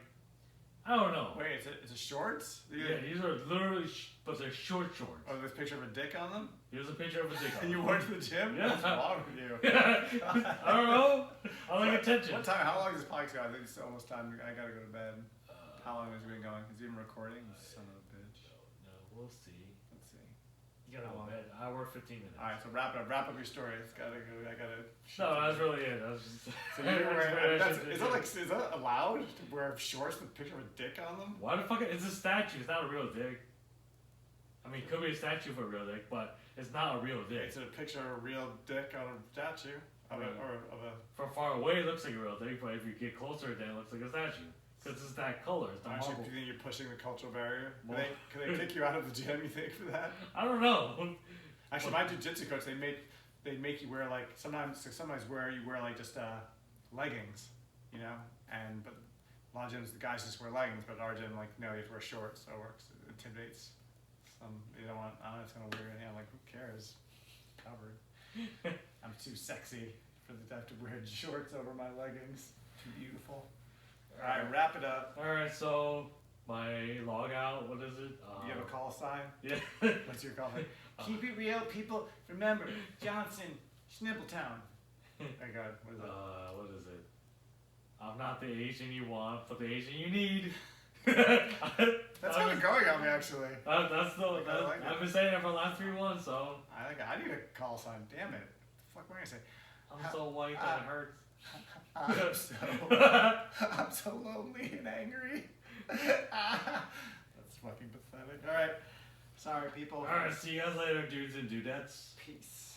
I don't know. Wait, it's a shorts? Yeah, these are literally, but they're short shorts. Oh, there's a picture of a dick on them? Here's a picture of a dick. And you wore it to the gym? Yeah. What's wrong with you? I don't know. I like attention. What time? How long is this podcast go? I think it's almost time. I gotta go to bed. How long has it been going? Is it even recording? Son of a bitch. No, we'll see. Let's see. You gotta go to bed. I work 15 minutes. All right, so wrap up your story. It's gotta go. I gotta. No, that's really it. That's just. So you're wearing. Is that allowed to wear shorts with a picture of a dick on them? Why the fuck? It's a statue. It's not a real dick. I mean, it could be a statue for a real dick, but it's not a real dick. It's a picture of a real dick on a statue of a or of a. From far away, it looks like a real dick, but if you get closer, then it looks like a statue. Because it's that color. It's the Aren't you, marble. do you think you're pushing the cultural barrier? Well- Could they kick you out of the gym? You think for that? I don't know. Actually, my jiu-jitsu coach, they make you wear like sometimes where you wear like just leggings, you know, and but a lot of gyms the guys just wear leggings, but our gym like no, you have to wear shorts, so it works. It intimidates some. You don't want. I don't know. It's kind of weird. Yeah, like who cares? Covered. I'm too sexy for the to have to wear shorts over my leggings. Too beautiful. All right, wrap it up. Alright, so my log out, what is it? You have a call sign? Yeah. What's your call sign? Keep it real, people. Remember, Johnson, Schnibbletown. Oh God, what is it? What is it? I'm not the Asian you want, but the Asian you need. That's kind of going on me, actually. That's the. I like it. I've been saying it for the last 3 months, so. I need a call sign. Damn it. What the fuck am I gonna say? I'm so white that it hurts. I'm so lonely and angry. That's fucking pathetic. All right. Sorry, people. Alright, see you guys later, dudes and dudettes. Peace.